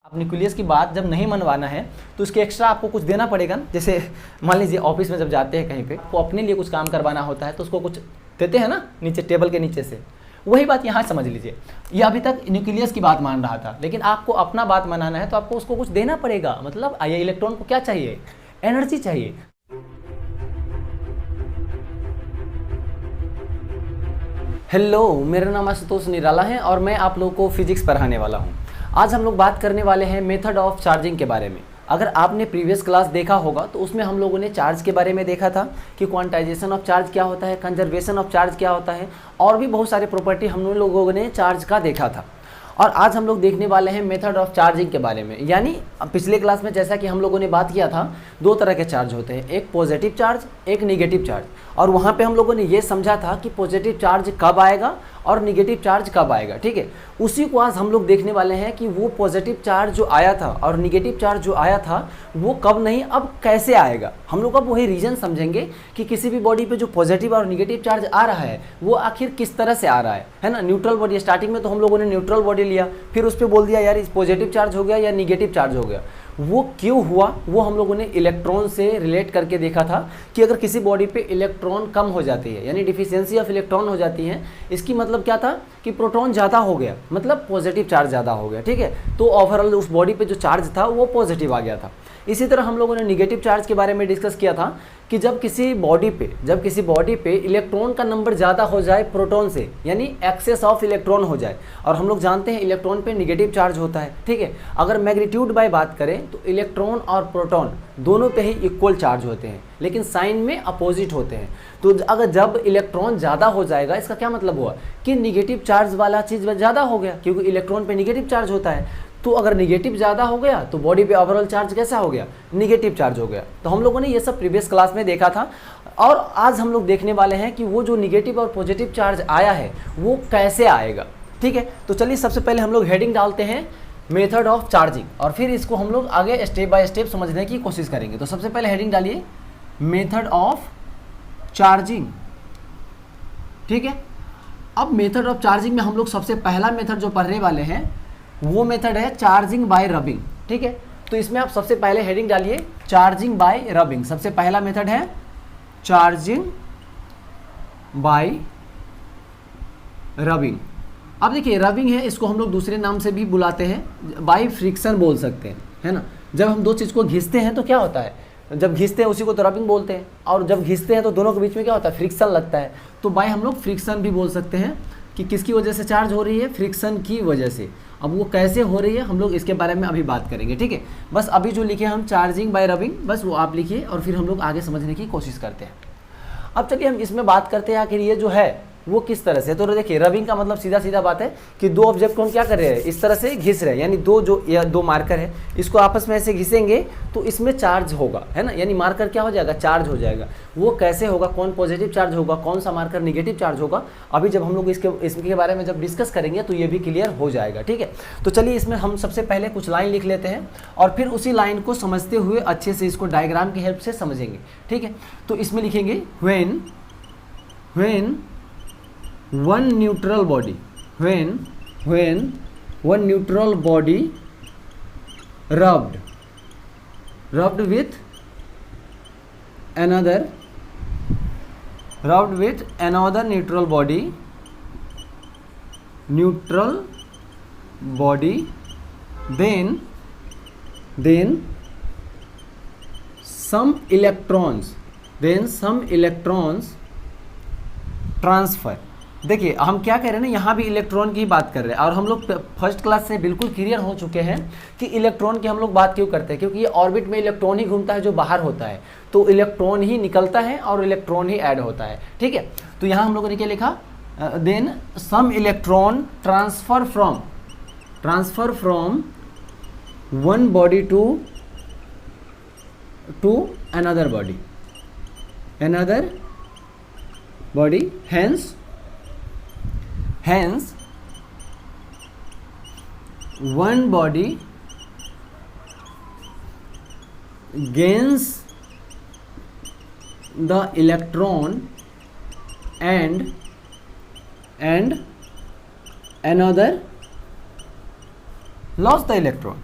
आप न्यूक्लियस की बात जब नहीं मनवाना है तो उसके एक्स्ट्रा आपको कुछ देना पड़ेगा ना। जैसे मान लीजिए ऑफिस में जब जाते हैं कहीं पे, वो अपने लिए कुछ काम करवाना होता है तो उसको कुछ देते हैं ना नीचे टेबल के नीचे से। वही बात यहाँ समझ लीजिए, ये अभी तक न्यूक्लियस की बात मान रहा था, लेकिन आपको अपना बात मनाना है तो आपको उसको कुछ देना पड़ेगा। मतलब ये इलेक्ट्रॉन को क्या चाहिए? एनर्जी चाहिए। हेलो, मेरा नाम आशुतोष निराला है और मैं आप लोगों को फिजिक्स पढ़ाने वाला हूँ। आज हम लोग बात करने वाले हैं मेथड ऑफ चार्जिंग के बारे में। अगर आपने प्रीवियस क्लास देखा होगा तो उसमें हम लोगों ने चार्ज के बारे में देखा था कि क्वांटाइजेशन ऑफ चार्ज क्या होता है, कंजर्वेशन ऑफ चार्ज क्या होता है, और भी बहुत सारे प्रॉपर्टी हम लोगों ने चार्ज का देखा था। और आज हम लोग देखने वाले हैं मेथड ऑफ चार्जिंग के बारे में। यानी पिछले क्लास में जैसा कि हम लोगों ने बात किया था, दो तरह के चार्ज होते हैं, एक पॉजिटिव चार्ज, एक निगेटिव चार्ज। और वहाँ पे हम लोगों ने ये समझा था कि पॉजिटिव चार्ज कब आएगा और निगेटिव चार्ज कब आएगा। ठीक है, उसी को आज हम लोग देखने वाले हैं कि वो पॉजिटिव चार्ज जो आया था और निगेटिव चार्ज जो आया था वो कब नहीं, अब कैसे आएगा। हम लोग अब वही रीजन समझेंगे कि किसी भी बॉडी पे जो पॉजिटिव और निगेटिव चार्ज आ रहा है वो आखिर किस तरह से आ रहा है ना। न्यूट्रल बॉडी, स्टार्टिंग में तो हम लोगों ने न्यूट्रल बॉडी लिया, फिर उस पर बोल दिया यार इस पॉजिटिव चार्ज हो गया या निगेटिव चार्ज हो गया। वो क्यों हुआ वो हम लोगों ने इलेक्ट्रॉन से रिलेट करके देखा था कि अगर किसी बॉडी पे इलेक्ट्रॉन कम हो जाती है यानी डिफिशियंसी ऑफ इलेक्ट्रॉन हो जाती है, इसकी मतलब क्या था कि प्रोटॉन ज़्यादा हो गया, मतलब पॉजिटिव चार्ज ज़्यादा हो गया। ठीक है, तो ओवरऑल उस बॉडी पे जो चार्ज था वो पॉजिटिव आ गया था। इसी तरह हम लोगों ने निगेटिव चार्ज के बारे में डिस्कस किया था कि जब किसी बॉडी पे इलेक्ट्रॉन का नंबर ज़्यादा हो जाए प्रोटॉन से, यानी एक्सेस ऑफ इलेक्ट्रॉन हो जाए। और हम लोग जानते हैं इलेक्ट्रॉन पे निगेटिव चार्ज होता है। ठीक है, अगर मैग्नीट्यूड बाय बात करें तो इलेक्ट्रॉन और प्रोटॉन दोनों पे ही इक्वल चार्ज होते हैं, लेकिन साइन में अपोजिट होते हैं। तो अगर जब इलेक्ट्रॉन ज़्यादा हो जाएगा, इसका क्या मतलब हुआ कि निगेटिव चार्ज वाला चीज़ ज़्यादा हो गया, क्योंकि इलेक्ट्रॉन पे निगेटिव चार्ज होता है। तो अगर निगेटिव ज़्यादा हो गया तो बॉडी पे ओवरऑल चार्ज कैसा हो गया? निगेटिव चार्ज हो गया। तो हम लोगों ने ये सब प्रीवियस क्लास में देखा था और आज हम लोग देखने वाले हैं कि वो जो निगेटिव और पॉजिटिव चार्ज आया है वो कैसे आएगा। ठीक है, तो चलिए सबसे पहले हम लोग हेडिंग डालते हैं मेथड ऑफ चार्जिंग और फिर इसको हम लोग आगे स्टेप बाय स्टेप समझने की कोशिश करेंगे। तो सबसे पहले हेडिंग डालिए मेथड ऑफ चार्जिंग। ठीक है, अब मेथड ऑफ चार्जिंग में हम लोग सबसे पहला मेथड जो पढ़ने वाले हैं वो मेथड है चार्जिंग बाय रबिंग। ठीक है, तो इसमें आप सबसे पहले हेडिंग डालिए चार्जिंग बाय रबिंग। सबसे पहला मेथड है चार्जिंग बाय रबिंग। अब देखिए रबिंग है, इसको हम लोग दूसरे नाम से भी बुलाते हैं, बाय फ्रिक्शन बोल सकते हैं, है ना। जब हम दो चीज़ को घिसते हैं तो क्या होता है, जब घिसते हैं उसी को तो रबिंग बोलते हैं, और जब घिसते हैं तो दोनों के बीच में क्या होता है, फ्रिक्शन लगता है। तो बाय हम लोग फ्रिक्शन भी बोल सकते हैं कि किसकी वजह से चार्ज हो रही है, फ्रिक्शन की वजह से। अब वो कैसे हो रही है हम लोग इसके बारे में अभी बात करेंगे। ठीक है, बस अभी जो लिखे हम चार्जिंग बाय रबिंग, बस वो आप लिखिए और फिर हम लोग आगे समझने की कोशिश करते हैं। अब चलिए हम इसमें बात करते हैं आखिर ये जो है वो किस तरह से। तो देखिए रबिंग का मतलब सीधा सीधा बात है कि दो ऑब्जेक्ट को हम क्या कर रहे हैं, इस तरह से घिस रहे हैं, यानी दो मार्कर है, इसको आपस में ऐसे घिसेंगे तो इसमें चार्ज होगा, है ना। यानी मार्कर क्या हो जाएगा, चार्ज हो जाएगा। वो कैसे होगा, कौन पॉजिटिव चार्ज होगा, कौन सा मार्कर निगेटिव चार्ज होगा, अभी जब हम लोग इसके बारे में जब डिस्कस करेंगे तो ये भी क्लियर हो जाएगा। ठीक है, तो चलिए इसमें हम सबसे पहले कुछ लाइन लिख लेते हैं और फिर उसी लाइन को समझते हुए अच्छे से इसको डायग्राम की हेल्प से समझेंगे। ठीक है, तो इसमें लिखेंगे when one neutral body, when one neutral body rubbed with another neutral body then some electrons transfer। देखिए हम क्या कह रहे हैं ना, यहाँ भी इलेक्ट्रॉन की बात कर रहे हैं और हम लोग फर्स्ट क्लास से बिल्कुल क्लियर हो चुके हैं कि इलेक्ट्रॉन की हम लोग बात क्यों करते हैं, क्योंकि ये ऑर्बिट में इलेक्ट्रॉन ही घूमता है जो बाहर होता है, तो इलेक्ट्रॉन ही निकलता है और इलेक्ट्रॉन ही ऐड होता है। ठीक है, तो यहाँ हम लोगों ने क्या लिखा, then some electron transfer from one body to another body, hence one body gains the electron and another lost the electron।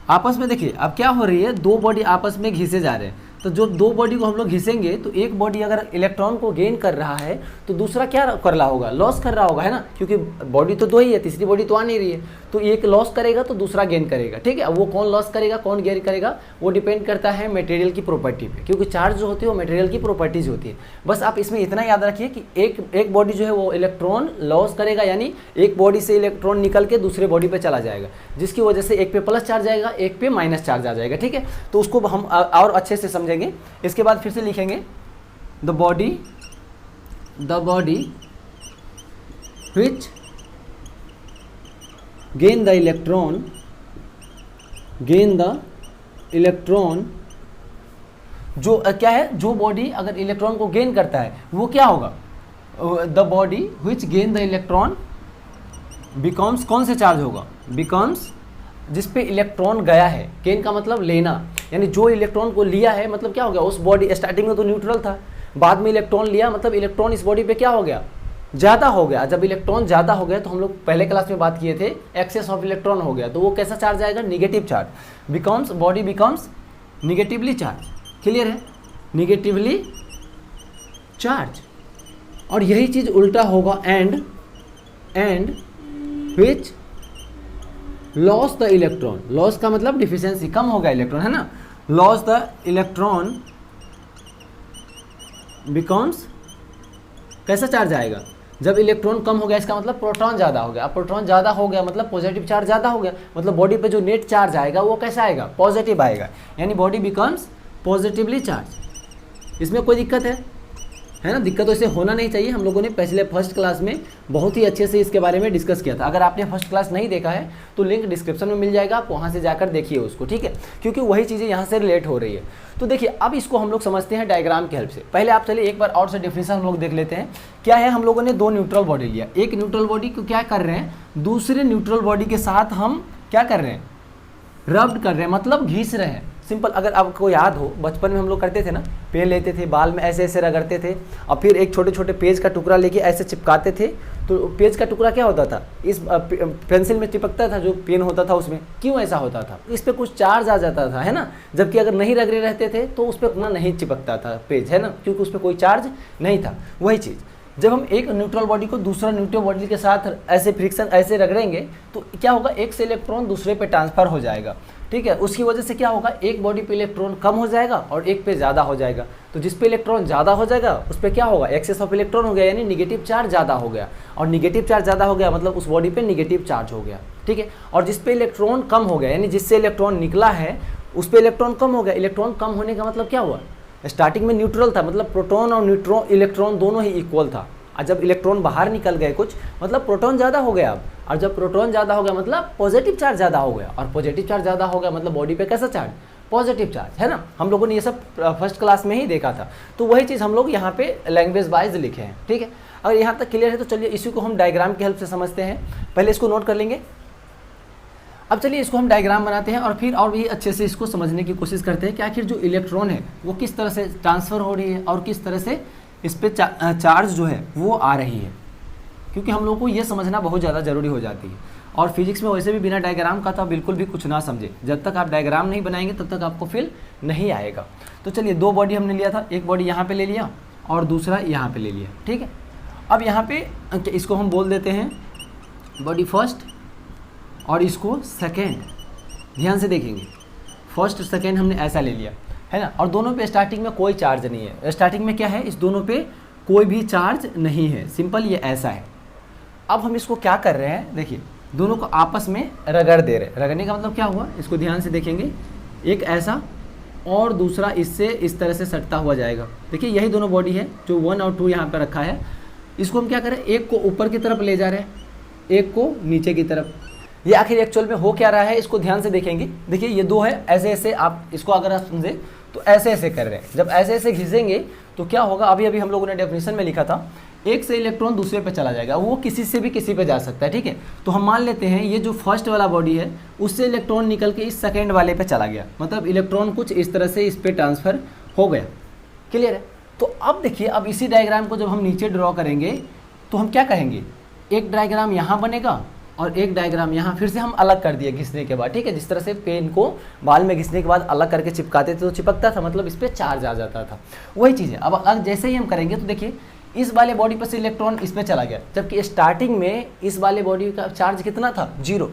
आपस में देखिए अब क्या हो रही है, दो बॉडी आपस में घिसे जा रहे हैं। तो जो दो बॉडी को हम लोग घिसेंगे तो एक बॉडी अगर इलेक्ट्रॉन को गेन कर रहा है तो दूसरा क्या कर रहा होगा, लॉस कर रहा होगा, है ना, क्योंकि बॉडी तो दो ही है, तीसरी बॉडी तो आ नहीं रही है। तो एक लॉस करेगा तो दूसरा गेन करेगा, ठीक है। अब वो कौन लॉस करेगा कौन गेन करेगा वो डिपेंड करता है मटेरियल की प्रॉपर्टी पे, क्योंकि चार्ज जो होती है वो मटेरियल की प्रॉपर्टीज होती है। बस आप इसमें इतना याद रखिए कि एक बॉडी जो है वो इलेक्ट्रॉन लॉस करेगा, यानी एक बॉडी से इलेक्ट्रॉन निकल के दूसरे बॉडी पे चला जाएगा, जिसकी वजह से एक पे प्लस चार्ज आएगा एक पे माइनस चार्ज आ जाएगा, ठीक है। तो उसको हम और अच्छे से समझेंगे। इसके बाद फिर से लिखेंगे the body which gain the electron जो क्या है, जो बॉडी अगर इलेक्ट्रॉन को गेन करता है वो क्या होगा, the body which gain the electron becomes, कौन से चार्ज होगा, becomes जिस पे इलेक्ट्रॉन गया है, गेन का मतलब लेना, यानी जो इलेक्ट्रॉन को लिया है मतलब क्या हो गया, उस बॉडी स्टार्टिंग में तो न्यूट्रल था, बाद में इलेक्ट्रॉन लिया मतलब इलेक्ट्रॉन इस बॉडी पे क्या हो गया, ज़्यादा हो गया। जब इलेक्ट्रॉन ज़्यादा हो गया तो हम लोग पहले क्लास में बात किए थे एक्सेस ऑफ इलेक्ट्रॉन हो गया, तो वो कैसा चार्ज आएगा, negative charge, becomes body becomes negatively charge. Clear है, निगेटिवली चार्ज। और यही चीज़ उल्टा होगा and which loss the electron, loss का मतलब डिफिशियंसी, कम हो गया इलेक्ट्रॉन, है ना, लॉस द इलेक्ट्रॉन बिकम्स, कैसा चार्ज आएगा, जब इलेक्ट्रॉन कम हो गया इसका मतलब प्रोटॉन ज़्यादा हो गया। अब प्रोटॉन ज़्यादा हो गया मतलब पॉजिटिव चार्ज ज़्यादा हो गया, मतलब बॉडी पे जो नेट चार्ज आएगा वो कैसा आएगा, पॉजिटिव आएगा, यानी बॉडी बिकम्स पॉजिटिवली चार्ज। इसमें कोई दिक्कत है ना, दिक्कत तो इसे होना नहीं चाहिए। हम लोगों ने पिछले फर्स्ट क्लास में बहुत ही अच्छे से इसके बारे में डिस्कस किया था। अगर आपने फर्स्ट क्लास नहीं देखा है तो लिंक डिस्क्रिप्शन में मिल जाएगा, आप वहाँ से जाकर देखिए उसको, ठीक है, क्योंकि वही चीज़ें यहाँ से रिलेट हो रही है। तो देखिए अब इसको हम लोग समझते हैं डायग्राम की हेल्प से। पहले आप चलिए एक बार और से डेफिनेशन हम लोग देख लेते हैं। क्या है, हम लोगों ने दो न्यूट्रल बॉडी लिया, एक न्यूट्रल बॉडी को क्या कर रहे हैं, दूसरे न्यूट्रल बॉडी के साथ हम क्या कर रहे हैं, रब्ड कर रहे हैं, मतलब घिस रहे हैं। सिंपल, अगर आपको याद हो बचपन में हम लोग करते थे ना, पेन लेते थे, बाल में ऐसे ऐसे रगड़ते थे और फिर एक छोटे छोटे पेज का टुकड़ा लेके ऐसे चिपकाते थे। तो पेज का टुकड़ा क्या होता था, इस पेंसिल में चिपकता था, जो पेन होता था उसमें। क्यों ऐसा होता था, इस पर कुछ चार्ज आ जाता था, है ना, जबकि अगर नहीं रगड़े रहते थे तो उस पर उतना नहीं चिपकता था पेज, है ना, क्योंकि उस पर कोई चार्ज नहीं था। वही चीज़ जब हम एक न्यूट्रल बॉडी को दूसरा न्यूट्रल बॉडी के साथ ऐसे फ्रिक्शन ऐसे रगड़ेंगे तो क्या होगा, एक से इलेक्ट्रॉन दूसरे पे ट्रांसफर हो जाएगा, ठीक है। उसकी वजह से क्या होगा, एक बॉडी पे इलेक्ट्रॉन कम हो जाएगा और एक पे ज़्यादा हो जाएगा। तो जिस पे इलेक्ट्रॉन ज़्यादा हो जाएगा उस पर क्या होगा, एक्सेस ऑफ इलेक्ट्रॉन हो गया, यानी निगेटिव चार्ज ज़्यादा हो गया। और निगेटिव चार्ज ज़्यादा हो गया मतलब उस बॉडी पे निगेटिव चार्ज हो गया, ठीक है। और जिस पे इलेक्ट्रॉन कम हो गया, यानी जिससे इलेक्ट्रॉन निकला है उस पर इलेक्ट्रॉन कम हो गया। इलेक्ट्रॉन कम होने का मतलब क्या हुआ, स्टार्टिंग में न्यूट्रल था, मतलब प्रोटॉन और न्यूट्रॉन इलेक्ट्रॉन दोनों ही इक्वल था। और जब इलेक्ट्रॉन बाहर निकल गए कुछ, मतलब प्रोटॉन ज़्यादा हो गया अब, और जब प्रोटॉन ज़्यादा हो गया मतलब पॉजिटिव चार्ज ज़्यादा हो गया, और पॉजिटिव चार्ज ज़्यादा हो गया मतलब बॉडी पे कैसा चार्ज, पॉजिटिव चार्ज, है ना। हम लोगों ने ये सब फर्स्ट क्लास में ही देखा था। तो वही चीज़ हम लोग यहाँ पे लैंग्वेज वाइज लिखे हैं, ठीक है। अगर यहाँ तक क्लियर है तो चलिए इसी को हम डायग्राम की हेल्प से समझते हैं। पहले इसको नोट कर लेंगे। अब चलिए इसको हम डायग्राम बनाते हैं और फिर और भी अच्छे से इसको समझने की कोशिश करते हैं कि आखिर जो इलेक्ट्रॉन है वो किस तरह से ट्रांसफ़र हो रही है और किस तरह से इस पर चार्ज जो है वो आ रही है, क्योंकि हम लोगों को ये समझना बहुत ज़्यादा ज़रूरी हो जाती है। और फिजिक्स में वैसे भी बिना डायग्राम का तो आप बिल्कुल भी कुछ ना समझे। जब तक आप डायग्राम नहीं बनाएंगे तब तक आपको फील नहीं आएगा। तो चलिए दो बॉडी हमने लिया था, एक बॉडी यहाँ पे ले लिया और दूसरा यहाँ पे ले लिया, ठीक है। अब यहाँ पे इसको हम बोल देते हैं बॉडी फर्स्ट और इसको सेकेंड। ध्यान से देखेंगे, फर्स्ट सेकेंड हमने ऐसा ले लिया, है ना। और दोनों पे स्टार्टिंग में कोई चार्ज नहीं है। स्टार्टिंग में क्या है, इस दोनों पे कोई भी चार्ज नहीं है, सिंपल ये ऐसा है। अब हम इसको क्या कर रहे हैं, देखिए दोनों को आपस में रगड़ दे रहे हैं। रगड़ने का मतलब क्या हुआ, इसको ध्यान से देखेंगे, एक ऐसा और दूसरा इससे इस तरह से सटता हुआ जाएगा। देखिए यही दोनों बॉडी है जो 1 और 2 यहाँ पर रखा है। इसको हम क्या करें, एक को ऊपर की तरफ ले जा रहे हैं, एक को नीचे की तरफ। ये आखिर एक्चुअल में हो क्या रहा है, इसको ध्यान से देखेंगे। देखिए ये दो है, ऐसे ऐसे आप इसको अगर आप समझे तो ऐसे ऐसे कर रहे हैं। जब ऐसे ऐसे घिसेंगे तो क्या होगा, अभी अभी हम लोगों ने डेफिनेशन में लिखा था, एक से इलेक्ट्रॉन दूसरे पे चला जाएगा, वो किसी से भी किसी पे जा सकता है, ठीक है। तो हम मान लेते हैं ये जो फर्स्ट वाला बॉडी है उससे इलेक्ट्रॉन निकल के इस सेकेंड वाले पे चला गया, मतलब इलेक्ट्रॉन कुछ इस तरह से इस पे ट्रांसफ़र हो गया। क्लियर है। तो अब देखिए, अब इसी डायग्राम को जब हम नीचे ड्रॉ करेंगे तो हम क्या कहेंगे, एक डायग्राम यहाँ बनेगा और एक डायग्राम यहाँ फिर से हम अलग कर दिए घिसने के बाद, ठीक है। जिस तरह से पेन को बाल में घिसने के बाद अलग करके चिपकाते थे तो चिपकता था, मतलब इस पर चार्ज आ जाता था, वही चीज़ है। अब जैसे ही हम करेंगे तो देखिए इस वाले बॉडी पर से इलेक्ट्रॉन इस पर चला गया, जबकि स्टार्टिंग में इस वाले बॉडी का चार्ज कितना था, 0,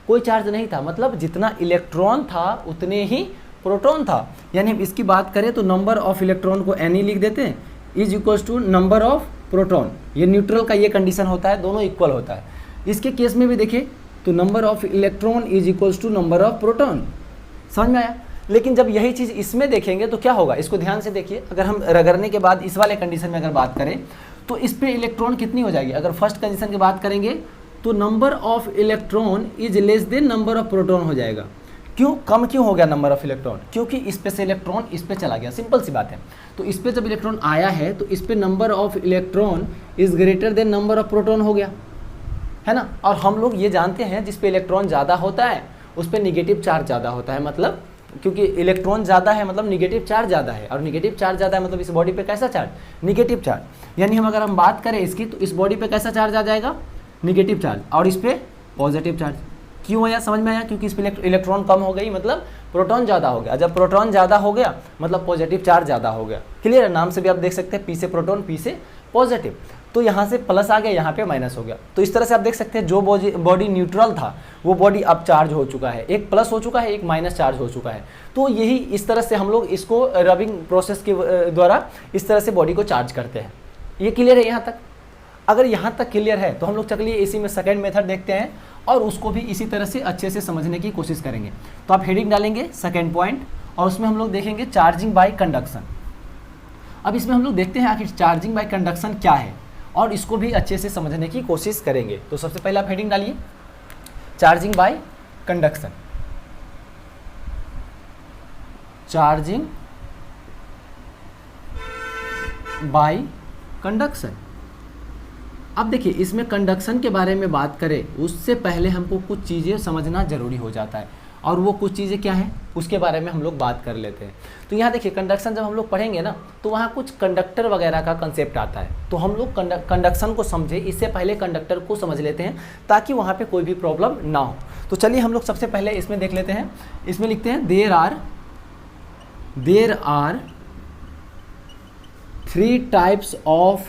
कोई चार्ज नहीं था। मतलब जितना इलेक्ट्रॉन था उतने ही प्रोटॉन था। यानी हम इसकी बात करें तो नंबर ऑफ इलेक्ट्रॉन को N लिख देते हैं is equals to number of proton. ये न्यूट्रल का ये कंडीशन होता है, दोनों इक्वल होता है। इसके केस में भी देखें तो number of electron is equals to number of proton. समझ में आया? लेकिन जब यही चीज़ इसमें देखेंगे तो क्या होगा, इसको ध्यान से देखिए। अगर हम रगड़ने के बाद इस वाले कंडीशन में अगर बात करें तो इस पे इलेक्ट्रॉन कितनी हो जाएगी। अगर फर्स्ट कंडीशन की बात करेंगे तो number of electron is less than number of proton हो जाएगा। क्यों कम क्यों हो गया नंबर ऑफ इलेक्ट्रॉन? क्योंकि इस पे से इलेक्ट्रॉन इस पे चला गया, सिंपल सी बात है। तो इस पे जब इलेक्ट्रॉन आया है तो इस पे number of electron is greater than number of proton हो गया, है ना। और हम लोग ये जानते हैं जिस पे इलेक्ट्रॉन ज़्यादा होता है उस पे निगेटिव चार्ज ज़्यादा होता है, मतलब क्योंकि इलेक्ट्रॉन ज़्यादा है मतलब निगेटिव चार्ज ज़्यादा है, और निगेटिव चार्ज ज़्यादा है मतलब इस बॉडी पे कैसा चार्ज, निगेटिव चार्ज। यानी अगर हम बात करें इसकी तो इस बॉडी पे कैसा चार्ज आ जाएगा, निगेटिव चार्ज, और इस पर पॉजिटिव चार्ज। क्यों आया, समझ में आया? क्योंकि इस पर इलेक्ट्रॉन कम हो गई मतलब प्रोटॉन ज़्यादा हो गया। जब प्रोटॉन ज़्यादा हो गया मतलब पॉजिटिव चार्ज ज़्यादा हो गया। क्लियर है? नाम से भी आप देख सकते हैं, पी से प्रोटॉन, पी से पॉजिटिव। तो यहाँ से प्लस आ गया, यहाँ पे माइनस हो गया। तो इस तरह से आप देख सकते हैं जो बॉडी न्यूट्रल था वो बॉडी अब चार्ज हो चुका है, एक प्लस हो चुका है, एक माइनस चार्ज हो चुका है। तो यही इस तरह से हम लोग इसको रबिंग प्रोसेस के द्वारा इस तरह से बॉडी को चार्ज करते हैं। ये क्लियर है यहाँ तक? अगर यहाँ तक क्लियर है तो हम लोग चलिए इसी में सेकेंड मेथड देखते हैं और उसको भी इसी तरह से अच्छे से समझने की कोशिश करेंगे। तो आप हेडिंग डालेंगे सेकेंड पॉइंट और उसमें हम लोग देखेंगे चार्जिंग बाय कंडक्शन। अब इसमें हम लोग देखते हैं आखिर चार्जिंग बाय कंडक्शन क्या है और इसको भी अच्छे से समझने की कोशिश करेंगे। तो सबसे पहले आप हेडिंग डालिए charging by conduction. Charging by conduction. अब देखिए इसमें कंडक्शन के बारे में बात करें उससे पहले हमको कुछ चीज़ें समझना जरूरी हो जाता है, और वो कुछ चीज़ें क्या हैं उसके बारे में हम लोग बात कर लेते हैं। तो यहाँ देखिए कंडक्शन जब हम लोग पढ़ेंगे ना तो वहाँ कुछ कंडक्टर वगैरह का कंसेप्ट आता है। तो हम लोग कंडक्शन को समझे इससे पहले कंडक्टर को समझ लेते हैं ताकि वहाँ पे कोई भी प्रॉब्लम ना हो। तो चलिए हम लोग सबसे पहले इसमें देख लेते हैं। इसमें लिखते हैं there are 3 types of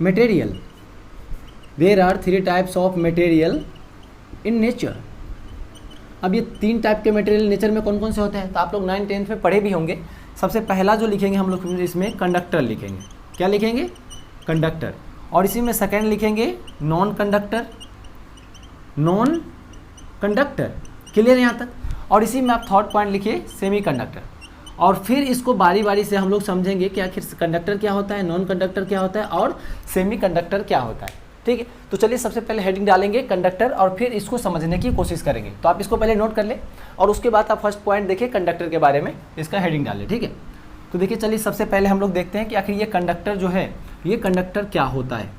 material. There are 3 types of material in nature. अब ये 3 टाइप के मटेरियल नेचर में कौन कौन से होते हैं तो आप लोग 9th 10th में पढ़े भी होंगे। सबसे पहला जो लिखेंगे हम लोग इसमें कंडक्टर लिखेंगे। क्या लिखेंगे? कंडक्टर। और इसी में सेकेंड लिखेंगे नॉन कंडक्टर। क्लियर है यहाँ तक? और इसी में आप थर्ड पॉइंट लिखिए सेमी कंडक्टर। और फिर इसको बारी बारी से हम लोग समझेंगे कि आखिर कंडक्टर क्या होता है, नॉन कंडक्टर क्या होता है और सेमी कंडक्टर क्या होता है। ठीक है, तो चलिए सबसे पहले हेडिंग डालेंगे कंडक्टर और फिर इसको समझने की कोशिश करेंगे। तो आप इसको पहले नोट कर ले और उसके बाद आप फर्स्ट पॉइंट देखिए कंडक्टर के बारे में, इसका हेडिंग डालें। ठीक है, तो देखिए चलिए सबसे पहले हम लोग देखते हैं कि आखिर ये कंडक्टर जो है ये कंडक्टर क्या होता है।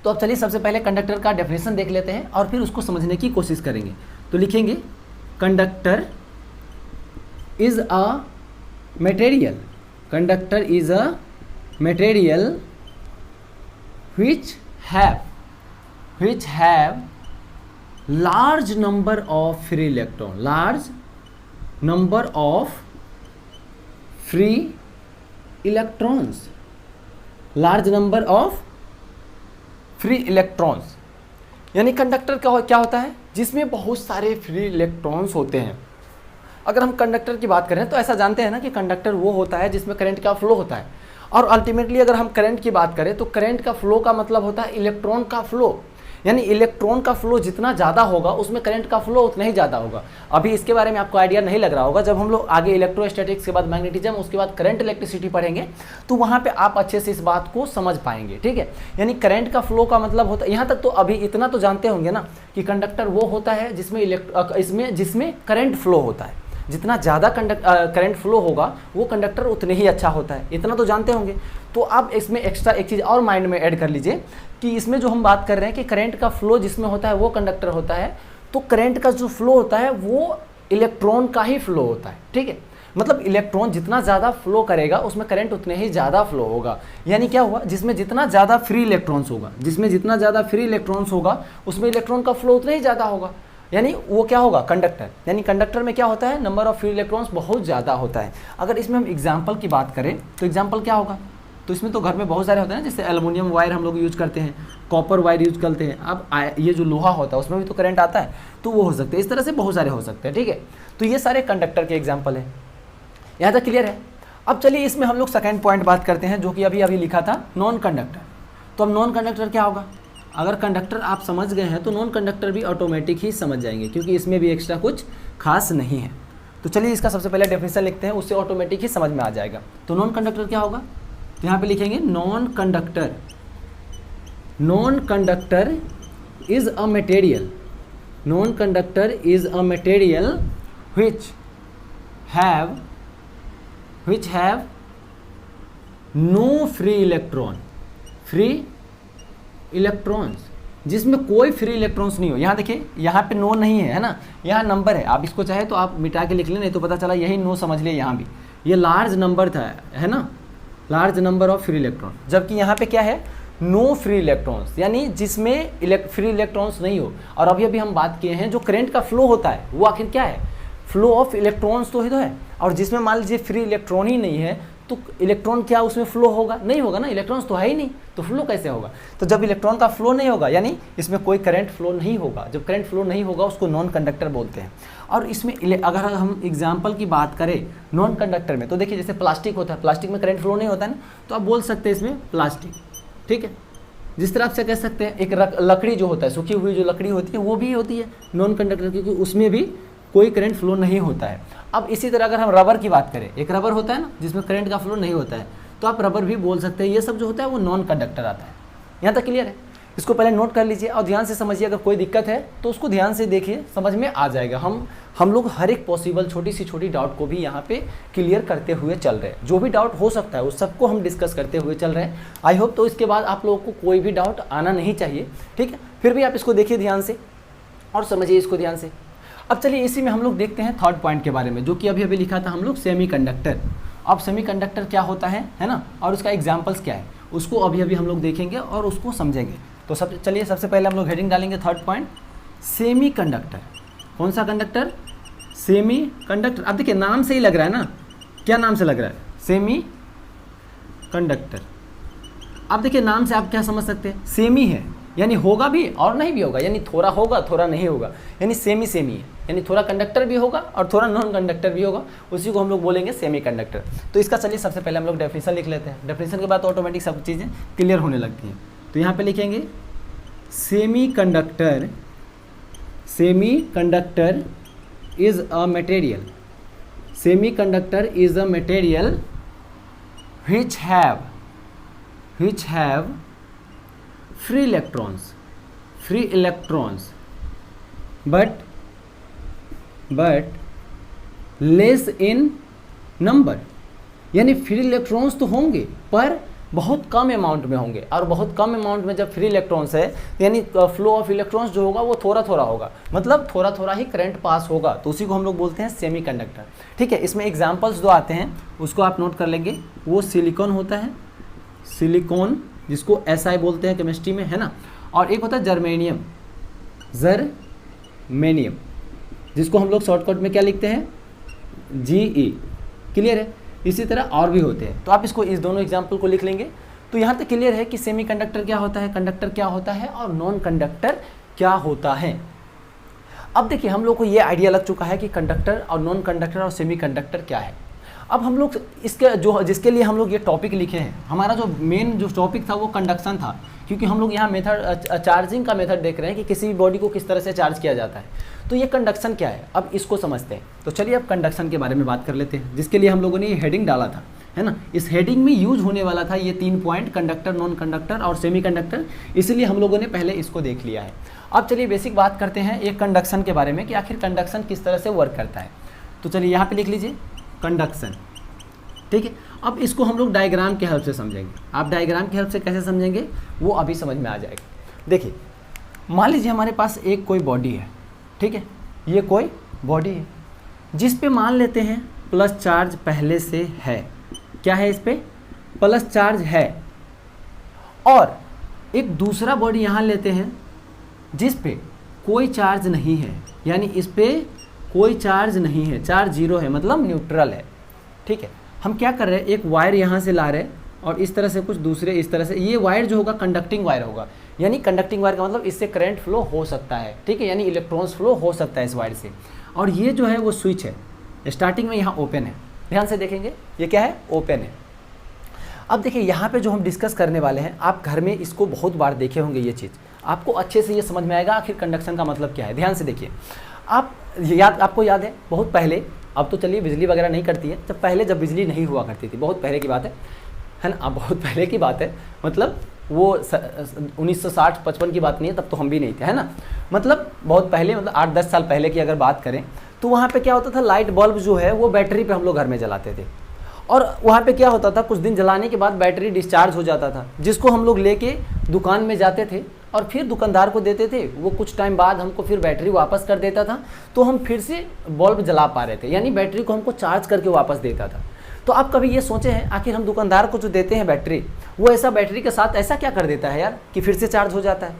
तो अब चलिए सबसे पहले कंडक्टर का डेफिनेशन देख लेते हैं और फिर उसको समझने की कोशिश करेंगे। तो लिखेंगे conductor is a material. Conductor is a material which have large number of free electron, large number of free electrons, large number of free electrons। यानी कंडक्टर क्या होता है जिसमें बहुत सारे फ्री इलेक्ट्रॉन्स होते हैं। अगर हम कंडक्टर की बात करें तो ऐसा जानते हैं ना कि कंडक्टर वो होता है जिसमें करंट का फ्लो होता है, और अल्टीमेटली अगर हम करंट की बात करें तो करंट का फ्लो का मतलब होता है इलेक्ट्रॉन का फ्लो। यानी इलेक्ट्रॉन का फ्लो जितना ज़्यादा होगा उसमें करंट का फ्लो उतना ही ज़्यादा होगा। अभी इसके बारे में आपको आइडिया नहीं लग रहा होगा, जब हम लोग आगे इलेक्ट्रोस्टैटिक्स के बाद मैग्नेटिज्म उसके बाद करंट इलेक्ट्रिसिटी पढ़ेंगे तो वहाँ पे आप अच्छे से इस बात को समझ पाएंगे। ठीक है, यानी करंट का फ्लो का मतलब होता है, यहाँ तक तो अभी इतना तो जानते होंगे ना कि कंडक्टर वो होता है जिसमें करंट फ्लो होता है। जितना ज़्यादा करंट फ्लो होगा वो कंडक्टर उतने ही अच्छा होता है, इतना तो जानते होंगे। तो आप इसमें एक्स्ट्रा एक चीज़ और माइंड में ऐड कर लीजिए कि इसमें जो हम बात कर रहे हैं कि करंट का फ्लो जिसमें होता है वो कंडक्टर होता है, तो करंट का जो फ्लो होता है वो इलेक्ट्रॉन का ही फ्लो होता है। ठीक है, मतलब इलेक्ट्रॉन जितना ज़्यादा फ्लो करेगा उसमें करंट उतने ही ज़्यादा फ्लो होगा। यानी क्या हुआ, जिसमें जितना ज़्यादा फ्री इलेक्ट्रॉन्स होगा, जिसमें जितना ज़्यादा फ्री इलेक्ट्रॉन्स होगा उसमें इलेक्ट्रॉन का फ्लो उतना ही ज़्यादा होगा। यानी वो क्या होगा, कंडक्टर। यानी कंडक्टर में क्या होता है, नंबर ऑफ फ्री इलेक्ट्रॉन्स बहुत ज़्यादा होता है। अगर इसमें हम एग्जाम्पल की बात करें तो एग्जाम्पल क्या होगा, तो इसमें तो घर में बहुत सारे होते हैं ना, जैसे एल्युमिनियम वायर हम लोग यूज करते हैं, कॉपर वायर यूज करते हैं। अब ये जो लोहा होता है उसमें भी तो करंट आता है, तो वो हो सकते हैं। इस तरह से बहुत सारे हो सकते हैं, ठीक है। तो ये सारे कंडक्टर के एग्जाम्पल हैं। यहाँ तक क्लियर है। अब चलिए इसमें हम लोग सेकेंड पॉइंट बात करते हैं, जो कि अभी अभी लिखा था, नॉन कंडक्टर। तो अब नॉन कंडक्टर क्या होगा, अगर कंडक्टर आप समझ गए हैं तो नॉन कंडक्टर भी ऑटोमेटिक ही समझ जाएंगे, क्योंकि इसमें भी एक्स्ट्रा कुछ खास नहीं है। तो चलिए इसका सबसे पहले डेफिनेशन लिखते हैं, उससे ऑटोमेटिक ही समझ में आ जाएगा। तो नॉन कंडक्टर क्या होगा, तो यहाँ पे लिखेंगे non conductor. Non conductor is a material, non conductor is a material which have no free electrons, जिसमें कोई फ्री इलेक्ट्रॉन्स नहीं हो। यहाँ देखिए, यहाँ पे नो नहीं है ना, यहाँ नंबर है। आप इसको चाहे तो आप मिटा के लिख लें, नहीं तो पता चला यही नो समझ ले। यहाँ भी ये लार्ज नंबर था, है ना, large number of free electron. जबकि यहाँ पे क्या है, नो फ्री इलेक्ट्रॉन्स, यानी जिसमें फ्री इलेक्ट्रॉन्स नहीं हो। और अभी अभी हम बात किए हैं जो करंट का फ्लो होता है वो आखिर क्या है, फ्लो ऑफ इलेक्ट्रॉन्स तो है। और जिसमें मान लीजिए फ्री इलेक्ट्रॉन ही नहीं है तो इलेक्ट्रॉन क्या उसमें फ्लो होगा, नहीं होगा ना, इलेक्ट्रॉन्स तो है ही नहीं, तो फ्लो कैसे होगा। तो जब इलेक्ट्रॉन का फ्लो नहीं होगा यानी इसमें कोई करंट फ्लो नहीं होगा। जब करंट फ्लो नहीं होगा उसको नॉन कंडक्टर बोलते हैं। और इसमें अगर हम एग्जाम्पल की बात करें नॉन कंडक्टर में, तो देखिए जैसे प्लास्टिक होता है, प्लास्टिक में करंट फ्लो नहीं होता है ना, तो आप बोल सकते हैं इसमें प्लास्टिक, ठीक है। जिस तरह से कह सकते हैं एक लकड़ी जो होता है, सूखी हुई जो लकड़ी होती है वो भी होती है नॉन कंडक्टर, क्योंकि उसमें भी कोई करंट फ्लो नहीं होता है। अब इसी तरह अगर हम रबर की बात करें, एक रबर होता है ना जिसमें करंट का फ्लो नहीं होता है, तो आप रबर भी बोल सकते हैं। ये सब जो होता है वो नॉन कंडक्टर आता है। यहाँ तक क्लियर है। इसको पहले नोट कर लीजिए और ध्यान से समझिए। अगर कोई दिक्कत है तो उसको ध्यान से देखिए, समझ में आ जाएगा। हम लोग हर एक पॉसिबल छोटी सी छोटी डाउट को भी यहाँ पे क्लियर करते हुए चल रहे हैं। जो भी डाउट हो सकता है उस सबको हम डिस्कस करते हुए चल रहे हैं। आई होप तो इसके बाद आप लोगों को कोई भी डाउट आना नहीं चाहिए, ठीक है। फिर भी आप इसको देखिए ध्यान से और समझिए इसको ध्यान से। अब चलिए इसी में हम लोग देखते हैं थर्ड पॉइंट के बारे में, जो कि अभी अभी लिखा था हम लोग, सेमीकंडक्टर। अब सेमीकंडक्टर क्या होता है ना, और उसका एग्जाम्पल्स क्या है उसको अभी अभी हम लोग देखेंगे और उसको समझेंगे। तो चलिए सबसे पहले हम लोग हेडिंग डालेंगे थर्ड पॉइंट, सेमी कंडक्टर। कौन सा कंडक्टर, सेमी कंडक्टर। अब देखिए नाम से ही लग रहा है ना, क्या नाम से लग रहा है, सेमी कंडक्टर। अब देखिए नाम से आप क्या समझ सकते हैं, सेमी है यानी होगा भी और नहीं भी होगा, यानी थोड़ा होगा थोड़ा नहीं होगा, यानी सेमी सेमी है, यानी थोड़ा कंडक्टर भी होगा और थोड़ा नॉन कंडक्टर भी होगा। उसी को हम लोग बोलेंगे सेमी कंडक्टर। तो इसका चलिए सबसे पहले हम लोग डेफिनेशन लिख लेते हैं। डेफिनेशन के बाद ऑटोमेटिक सब चीज़ें क्लियर होने लगती हैं। तो यहाँ पे लिखेंगे semi conductor is a material, semi conductor is a material which have free electrons but less in number, यानी फ्री इलेक्ट्रॉन्स तो होंगे पर बहुत कम अमाउंट में होंगे। और बहुत कम अमाउंट में जब फ्री इलेक्ट्रॉन्स है यानी फ्लो ऑफ इलेक्ट्रॉन्स जो होगा वो थोड़ा थोड़ा होगा, मतलब थोड़ा थोड़ा ही करंट पास होगा। तो उसी को हम लोग बोलते हैं सेमी कंडक्टर, ठीक है। इसमें एग्जांपल्स जो आते हैं उसको आप नोट कर लेंगे। वो सिलिकॉन होता है, सिलिकॉन जिसको SI बोलते हैं केमिस्ट्री में, है ना। और एक होता है जर्मेनियम जिसको हम लोग शॉर्टकट में क्या लिखते हैं, GE। क्लियर है। इसी तरह और भी होते हैं, तो आप इसको इस दोनों एग्जाम्पल को लिख लेंगे। तो यहाँ तक क्लियर है कि सेमी कंडक्टर क्या होता है, कंडक्टर क्या होता है और नॉन कंडक्टर क्या होता है। अब देखिए हम लोग को ये आइडिया लग चुका है कि कंडक्टर और नॉन कंडक्टर और सेमी कंडक्टर क्या है। अब हम लोग इसके जिसके लिए हम लोग ये टॉपिक लिखे हैं, हमारा जो मेन जो टॉपिक था वो कंडक्शन था, क्योंकि हम लोग यहाँ मेथड चार्जिंग का मेथड देख रहे हैं कि किसी भी बॉडी को किस तरह से चार्ज किया जाता है। तो ये कंडक्शन क्या है, अब इसको समझते हैं। तो चलिए अब कंडक्शन के बारे में बात कर लेते हैं, जिसके लिए हम लोगों ने ये हेडिंग डाला था, है ना। इस हेडिंग में यूज होने वाला था ये 3 पॉइंट, कंडक्टर, नॉन कंडक्टर और सेमी कंडक्टर, इसलिए हम लोगों ने पहले इसको देख लिया है। अब चलिए बेसिक बात करते हैं एक कंडक्शन के बारे में कि आखिर कंडक्शन किस तरह से वर्क करता है। तो चलिए यहाँ पे लिख लीजिए कंडक्शन, ठीक है। अब इसको हम लोग डायग्राम के हेल्प से समझेंगे। आप डायग्राम की हेल्प से कैसे समझेंगे वो अभी समझ में आ जाएगा। देखिए मान लीजिए हमारे पास एक कोई बॉडी है, ठीक है, ये कोई बॉडी है जिस पे मान लेते हैं प्लस चार्ज पहले से है। क्या है इस पे? प्लस चार्ज है। और एक दूसरा बॉडी यहाँ लेते हैं जिस पे कोई चार्ज नहीं है, यानी इस पे कोई चार्ज नहीं है, चार्ज जीरो है, मतलब न्यूट्रल है। ठीक है, हम क्या कर रहे हैं, एक वायर यहाँ से ला रहे हैं और इस तरह से कुछ दूसरे इस तरह से, ये वायर जो होगा कंडक्टिंग वायर होगा, यानी कंडक्टिंग वायर का मतलब इससे करंट फ्लो हो सकता है। ठीक है, यानी इलेक्ट्रॉन्स फ्लो हो सकता है इस वायर से। और ये जो है वो स्विच है, स्टार्टिंग में यहाँ ओपन है, ध्यान से देखेंगे ये क्या है, ओपन है। अब देखिए यहाँ पे जो हम डिस्कस करने वाले हैं, आप घर में इसको बहुत बार देखे होंगे, ये चीज़ आपको अच्छे से ये समझ में आएगा आखिर कंडक्शन का मतलब क्या है। ध्यान से देखिए, आपको याद है बहुत पहले, अब तो चलिए बिजली वगैरह नहीं करती है, जब पहले जब बिजली नहीं हुआ करती थी, बहुत पहले की बात है ना, अब बहुत पहले की बात है, मतलब वो 1960-55 की बात नहीं है, तब तो हम भी नहीं थे, है ना, मतलब बहुत पहले, मतलब 8-10 साल पहले की अगर बात करें तो वहाँ पे क्या होता था, लाइट बल्ब जो है वो बैटरी पे हम लोग घर में जलाते थे। और वहाँ पे क्या होता था, कुछ दिन जलाने के बाद बैटरी डिस्चार्ज हो जाता था, जिसको हम लोग लेके दुकान में जाते थे और फिर दुकानदार को देते थे, वो कुछ टाइम बाद हमको फिर बैटरी वापस कर देता था, तो हम फिर से बल्ब जला पा रहे थे, यानी बैटरी को हमको चार्ज करके वापस देता था। तो आप कभी ये सोचे हैं, आखिर हम दुकानदार को जो देते हैं बैटरी, वो ऐसा बैटरी के साथ ऐसा क्या कर देता है यार कि फिर से चार्ज हो जाता है,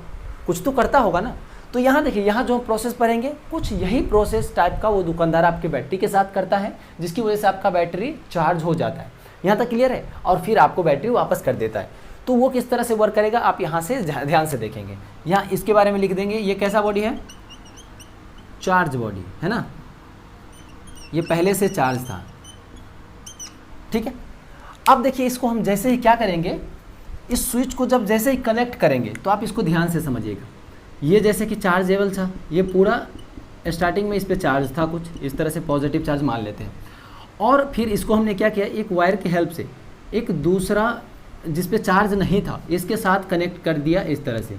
कुछ तो करता होगा ना। तो यहाँ देखिए, यहाँ जो हम प्रोसेस पढ़ेंगे, कुछ यही प्रोसेस टाइप का वो दुकानदार आपके बैटरी के साथ करता है, जिसकी वजह से आपका बैटरी चार्ज हो जाता है। यहाँ तक क्लियर है? और फिर आपको बैटरी वापस कर देता है। तो वो किस तरह से वर्क करेगा आप यहाँ से ध्यान से देखेंगे। यहाँ इसके बारे में लिख देंगे, ये कैसा बॉडी है, चार्ज बॉडी है ना, ये पहले से चार्ज था। ठीक है, अब देखिए इसको हम जैसे ही क्या करेंगे, इस स्विच को जब जैसे ही कनेक्ट करेंगे, तो आप इसको ध्यान से समझिएगा। ये जैसे कि चार्जेबल था, ये पूरा स्टार्टिंग में इस पर चार्ज था, कुछ इस तरह से पॉजिटिव चार्ज मान लेते हैं। और फिर इसको हमने क्या किया, एक वायर की हेल्प से एक दूसरा जिस पे चार्ज नहीं था, इसके साथ कनेक्ट कर दिया इस तरह से।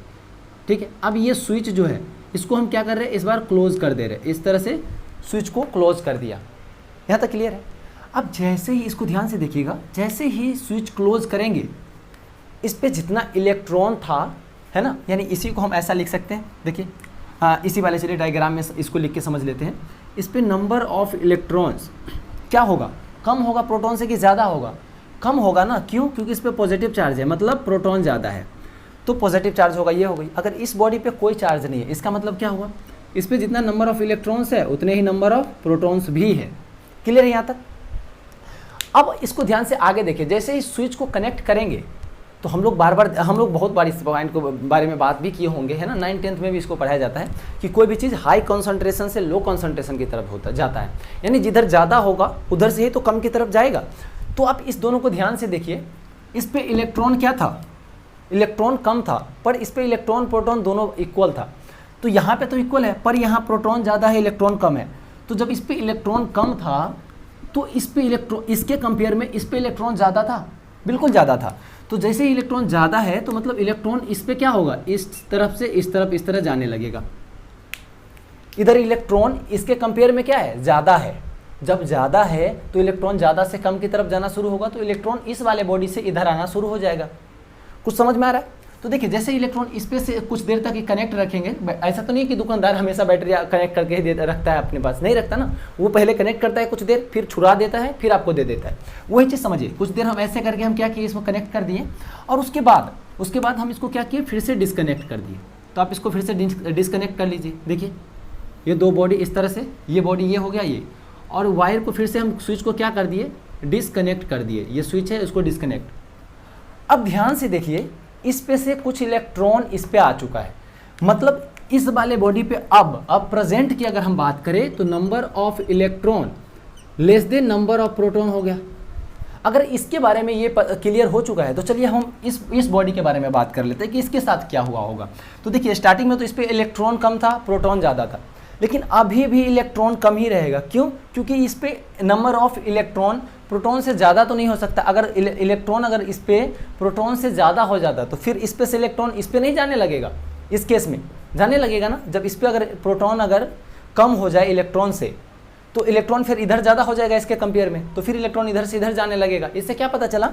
ठीक है, अब ये स्विच जो है, इसको हम क्या कर रहे हैं, इस बार क्लोज कर दे रहे हैं, इस तरह से स्विच को क्लोज कर दिया। यहाँ तक क्लियर है? अब जैसे ही इसको ध्यान से देखिएगा, जैसे ही स्विच क्लोज करेंगे, इस पे जितना इलेक्ट्रॉन था, है ना, यानी इसी को हम ऐसा लिख सकते हैं, देखिए हाँ, इसी वाले चलिए डायग्राम में इसको लिख के समझ लेते हैं। इस पे नंबर ऑफ इलेक्ट्रॉन्स क्या होगा, कम होगा प्रोटॉन से कि ज़्यादा होगा, कम होगा ना, क्यों, क्योंकि इस पे पॉजिटिव चार्ज है, मतलब प्रोटॉन ज़्यादा है, तो पॉजिटिव चार्ज होगा, ये हो गई। अगर इस बॉडी पे कोई चार्ज नहीं है, इसका मतलब क्या हुआ, इस पे जितना नंबर ऑफ इलेक्ट्रॉन्स है उतने ही नंबर ऑफ प्रोटॉन्स भी है। क्लियर है यहाँ तक? अब इसको ध्यान से आगे देखिए, जैसे ही स्विच को कनेक्ट करेंगे, तो हम लोग बहुत बार इस पॉइंट को बारे में बात भी किए होंगे, है ना, 9th-10th में भी इसको पढ़ाया जाता है कि कोई भी चीज़ हाई कॉन्सेंट्रेशन से लो कॉन्सेंट्रेशन की तरफ जाता है, यानी जिधर ज़्यादा होगा उधर से ही तो कम की तरफ जाएगा। तो आप इस दोनों को ध्यान से देखिए, इस पे इलेक्ट्रॉन क्या था, इलेक्ट्रॉन कम था, पर इस पे इलेक्ट्रॉन प्रोटॉन दोनों इक्वल था। तो यहाँ पे तो इक्वल है, पर यहाँ प्रोटॉन ज़्यादा है, इलेक्ट्रॉन कम है। तो जब इस पे इलेक्ट्रॉन कम था, तो इस पे इलेक्ट्रॉन, इसके कंपेयर में इस पे इलेक्ट्रॉन ज़्यादा था, बिल्कुल ज़्यादा था। तो जैसे ही इलेक्ट्रॉन ज़्यादा है, तो मतलब इलेक्ट्रॉन इस पे क्या होगा, इस तरफ से इस तरफ इस तरह जाने लगेगा। इधर इलेक्ट्रॉन इसके कंपेयर में क्या है, ज़्यादा है। जब ज़्यादा है तो इलेक्ट्रॉन ज़्यादा से कम की तरफ जाना शुरू होगा, तो इलेक्ट्रॉन इस वाले बॉडी से इधर आना शुरू हो जाएगा। कुछ समझ में आ रहा है? तो देखिए, जैसे इलेक्ट्रॉन इस पे से कुछ देर तक कनेक्ट रखेंगे, ऐसा तो नहीं कि दुकानदार हमेशा बैटरी कनेक्ट करके ही रखता है अपने पास, नहीं रखता ना, वो पहले कनेक्ट करता है कुछ देर, फिर छुड़ा देता है, फिर आपको दे देता है। वही चीज़ समझिए, कुछ देर हम ऐसे करके हम क्या किए, इसको कनेक्ट कर दिए, और उसके बाद हम इसको क्या किए, फिर से डिसकनेक्ट कर दिए। तो आप इसको फिर से डिसकनेक्ट कर लीजिए। देखिए ये दो बॉडी इस तरह से, ये बॉडी ये हो गया ये, और वायर को फिर से हम स्विच को क्या कर दिए, डिसकनेक्ट कर दिए। ये स्विच है, इसको डिसकनेक्ट। अब ध्यान से देखिए, इस पे से कुछ इलेक्ट्रॉन इस पे आ चुका है, मतलब इस वाले बॉडी पे अब प्रेजेंट की अगर हम बात करें, तो number of electron less than number of proton हो गया। अगर इसके बारे में ये क्लियर हो चुका है, तो चलिए हम इस बॉडी के बारे में बात कर लेते हैं कि इसके साथ क्या हुआ होगा। तो देखिए, स्टार्टिंग में तो इस पे इलेक्ट्रॉन कम था, प्रोटॉन ज़्यादा था, लेकिन अभी भी इलेक्ट्रॉन कम ही रहेगा। क्यों? क्योंकि इस पे नंबर ऑफ इलेक्ट्रॉन प्रोटॉन से ज़्यादा तो नहीं हो सकता। अगर इलेक्ट्रॉन अगर इस पे प्रोटॉन से ज़्यादा हो जाता, तो फिर इस पे से इलेक्ट्रॉन इस पे नहीं जाने लगेगा, इस केस में जाने लगेगा ना। जब इस पे अगर प्रोटॉन अगर कम हो जाए इलेक्ट्रॉन से, तो इलेक्ट्रॉन फिर इधर ज़्यादा हो जाएगा इसके कंपेयर में, तो फिर इलेक्ट्रॉन इधर से इधर जाने लगेगा। इससे क्या पता चला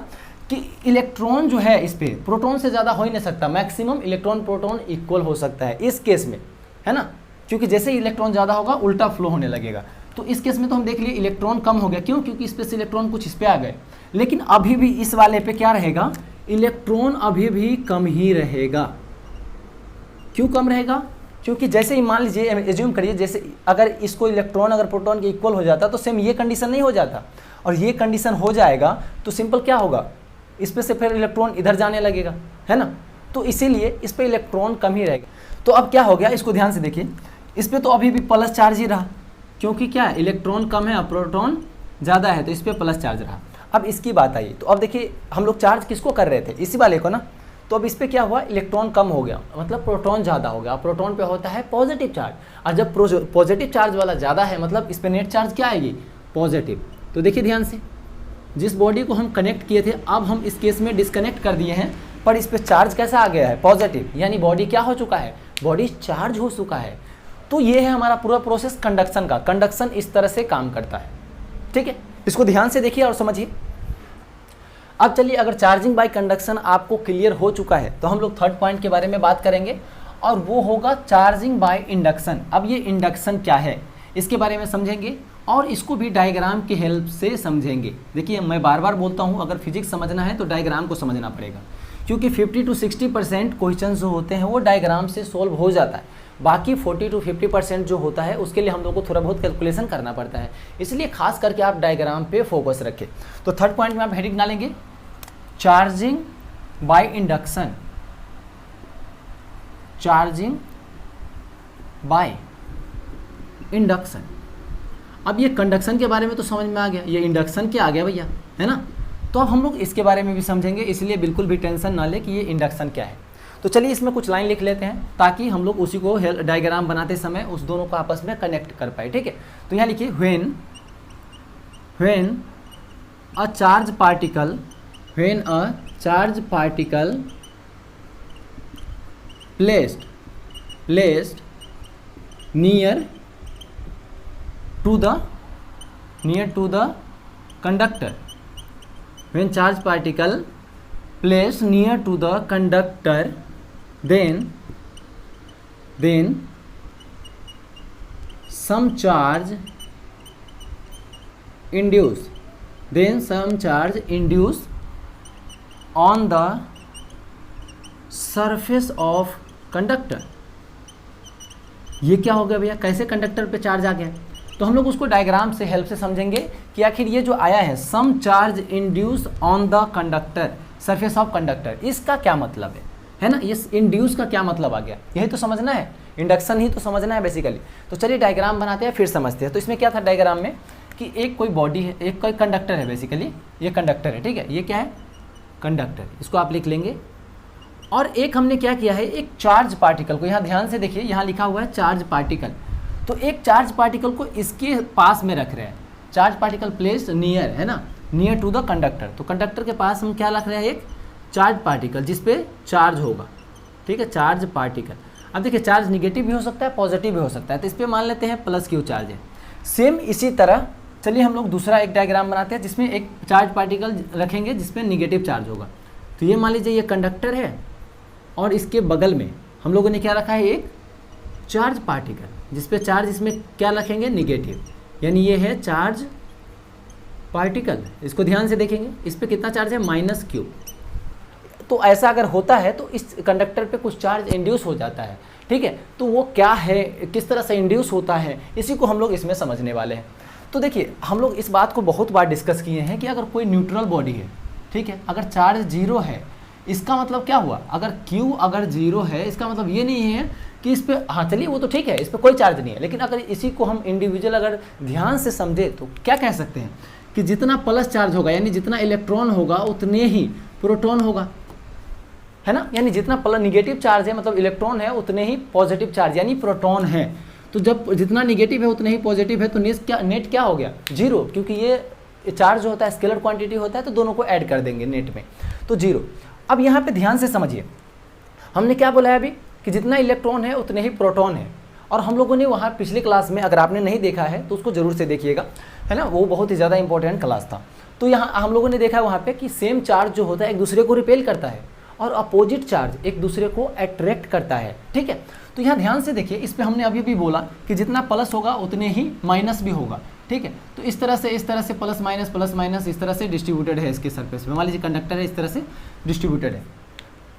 कि इलेक्ट्रॉन जो है इस पे प्रोटॉन से ज़्यादा हो ही नहीं सकता, मैक्सिमम इलेक्ट्रॉन प्रोटॉन इक्वल हो सकता है इस केस में, है ना, क्योंकि जैसे ही इलेक्ट्रॉन ज़्यादा होगा उल्टा फ्लो होने लगेगा। तो इस केस में तो हम देख लिए इलेक्ट्रॉन कम हो गया, क्यों? क्योंकि इस पे से इलेक्ट्रॉन कुछ इस पे आ गए। लेकिन अभी भी इस वाले पे क्या रहेगा, इलेक्ट्रॉन अभी भी कम ही रहेगा। क्यों कम रहेगा? क्योंकि जैसे ही मान लीजिए, एज्यूम करिए, जैसे अगर इसको इलेक्ट्रॉन अगर प्रोटॉन के इक्वल हो जाता तो सेम ये कंडीशन नहीं हो जाता, और ये कंडीशन हो जाएगा तो सिंपल क्या होगा, इस पे से फिर इलेक्ट्रॉन इधर जाने लगेगा, है ना। तो इसीलिए इस पे इलेक्ट्रॉन कम ही रहेगा। तो अब क्या हो गया, इसको ध्यान से देखिए, इस पे तो अभी भी प्लस चार्ज ही रहा, क्योंकि क्या है, इलेक्ट्रॉन कम है और प्रोटॉन ज़्यादा है, तो इस पे प्लस चार्ज रहा। अब इसकी बात आई, तो अब देखिए हम लोग चार्ज किसको कर रहे थे, इसी वाले को ना। तो अब इस पे क्या हुआ, इलेक्ट्रॉन कम हो गया, मतलब प्रोटॉन ज़्यादा हो गया। प्रोटॉन पे होता है पॉजिटिव चार्ज, और जब पॉजिटिव चार्ज वाला ज़्यादा है मतलब इस पे नेट चार्ज क्या आएगी, पॉजिटिव। तो देखिए ध्यान से, जिस बॉडी को हम कनेक्ट किए थे अब हम इस केस में डिस्कनेक्ट कर दिए हैं, पर इस पे चार्ज कैसा आ गया है, पॉजिटिव, यानी बॉडी क्या हो चुका है, बॉडी चार्ज हो चुका है। तो ये है हमारा पूरा प्रोसेस कंडक्शन का। कंडक्शन इस तरह से काम करता है, ठीक है। इसको ध्यान से देखिए और समझिए। अब चलिए, अगर चार्जिंग बाय कंडक्शन आपको क्लियर हो चुका है तो हम लोग थर्ड पॉइंट के बारे में बात करेंगे, और वो होगा चार्जिंग बाय इंडक्शन। अब ये इंडक्शन क्या है इसके बारे में समझेंगे, और इसको भी डायग्राम की हेल्प से समझेंगे। देखिए मैं बार बार बोलता हूँ, अगर फिजिक्स समझना है तो डायग्राम को समझना पड़ेगा, क्योंकि 50 to 60% क्वेश्चन जो होते हैं वो डायग्राम से सोल्व हो जाता है। बाकी 40 to 50% जो होता है उसके लिए हम लोग को थोड़ा बहुत कैलकुलेशन करना पड़ता है, इसलिए खास करके आप डायग्राम पे फोकस रखें। तो थर्ड पॉइंट में आप हेडिंग डालेंगे charging by induction. Charging by induction. अब ये कंडक्शन के बारे में तो समझ में आ गया, ये इंडक्शन क्या आ गया भैया, है ना। तो अब हम लोग इसके बारे में भी समझेंगे, इसलिए बिल्कुल भी टेंशन ना ले कि ये इंडक्शन क्या है। तो चलिए इसमें कुछ लाइन लिख लेते हैं ताकि हम लोग उसी को डायग्राम बनाते समय उस दोनों को आपस में कनेक्ट कर पाए, ठीक है। तो यहाँ लिखिए when a charge particle placed near to the conductor. When charge particle placed near to the conductor, then some charge induced on the surface of conductor. ये क्या हो गया भैया, कैसे कंडक्टर पे चार्ज आ गया? तो हम लोग उसको डायग्राम से हेल्प से समझेंगे कि आखिर ये जो आया है some charge induce on the conductor surface of conductor, इसका क्या मतलब है ना। ये इंड्यूस का क्या मतलब आ गया, यही तो समझना है, इंडक्शन ही तो समझना है बेसिकली। तो चलिए डायग्राम बनाते हैं फिर समझते हैं। तो इसमें क्या था डायग्राम में कि एक कोई बॉडी है, एक कोई कंडक्टर है, बेसिकली ये कंडक्टर है, ठीक है। ये क्या है, कंडक्टर, इसको आप लिख लेंगे। और एक हमने क्या किया है, एक चार्ज पार्टिकल को, यहाँ ध्यान से देखिए, यहाँ लिखा हुआ है चार्ज पार्टिकल। तो एक चार्ज पार्टिकल को इसके पास में रख रहे हैं, चार्ज पार्टिकल प्लेस्ड नियर, है ना, नियर टू द कंडक्टर। तो कंडक्टर के पास हम क्या रख रहे हैं, एक चार्ज पार्टिकल जिसपे चार्ज होगा, ठीक है, चार्ज पार्टिकल। अब देखिए चार्ज निगेटिव भी हो सकता है, पॉजिटिव भी हो सकता है, तो इस पर मान लेते हैं प्लस क्यू चार्ज है। सेम इसी तरह चलिए हम लोग दूसरा एक डायग्राम बनाते हैं जिसमें एक चार्ज पार्टिकल रखेंगे जिसपे निगेटिव चार्ज होगा। तो ये मान लीजिए ये कंडक्टर है, और इसके बगल में हम लोगों ने क्या रखा है, एक चार्ज पार्टिकल जिस पे चार्ज, इसमें क्या रखेंगे, निगेटिव, यानी ये है चार्ज पार्टिकल। इसको ध्यान से देखेंगे, इस पे कितना चार्ज है, माइनस क्यू। तो ऐसा अगर होता है तो इस कंडक्टर पे कुछ चार्ज इंड्यूस हो जाता है, ठीक है। तो वो क्या है, किस तरह से इंड्यूस होता है, इसी को हम लोग इसमें समझने वाले हैं। तो देखिए हम लोग इस बात को बहुत बार डिस्कस किए हैं कि अगर कोई न्यूट्रल बॉडी है, ठीक है, अगर चार्ज जीरो है, इसका मतलब क्या हुआ, अगर Q अगर जीरो है इसका मतलब ये नहीं है कि इस पर, हाँ चलिए वो तो ठीक है, इस पर कोई चार्ज नहीं है, लेकिन अगर इसी को हम इंडिविजुअल अगर ध्यान से समझे तो क्या कह सकते हैं कि जितना प्लस चार्ज होगा, यानी जितना इलेक्ट्रॉन होगा उतने ही प्रोटॉन होगा, है ना। यानी जितना प्लस निगेटिव चार्ज है मतलब इलेक्ट्रॉन है, उतने ही पॉजिटिव चार्ज यानी प्रोटॉन है। तो जब जितना निगेटिव है उतने ही पॉजिटिव है, तो नेट क्या हो गया, जीरो, क्योंकि ये चार्ज जो होता है स्केलर क्वांटिटी होता है, तो दोनों को ऐड कर देंगे नेट में, तो जीरो। अब यहाँ पे ध्यान से समझिए, हमने क्या बोला है अभी कि जितना इलेक्ट्रॉन है उतने ही प्रोटॉन है। और हम लोगों ने वहाँ पिछली क्लास में, अगर आपने नहीं देखा है तो उसको जरूर से देखिएगा, है ना, वो बहुत ही ज़्यादा इंपॉर्टेंट क्लास था। तो यहाँ हम लोगों ने देखा है वहाँ पे कि सेम चार्ज जो होता है एक दूसरे को रिपेल करता है, और अपोजिट चार्ज एक दूसरे को अट्रैक्ट करता है। ठीक है, तो यहाँ ध्यान से देखिए, इस पे हमने अभी भी बोला कि जितना प्लस होगा उतने ही माइनस भी होगा। ठीक है, तो इस तरह से प्लस माइनस इस तरह से डिस्ट्रीब्यूटेड है इसके सरफेस में। मान लीजिए कंडक्टर है, इस तरह से डिस्ट्रीब्यूटेड है।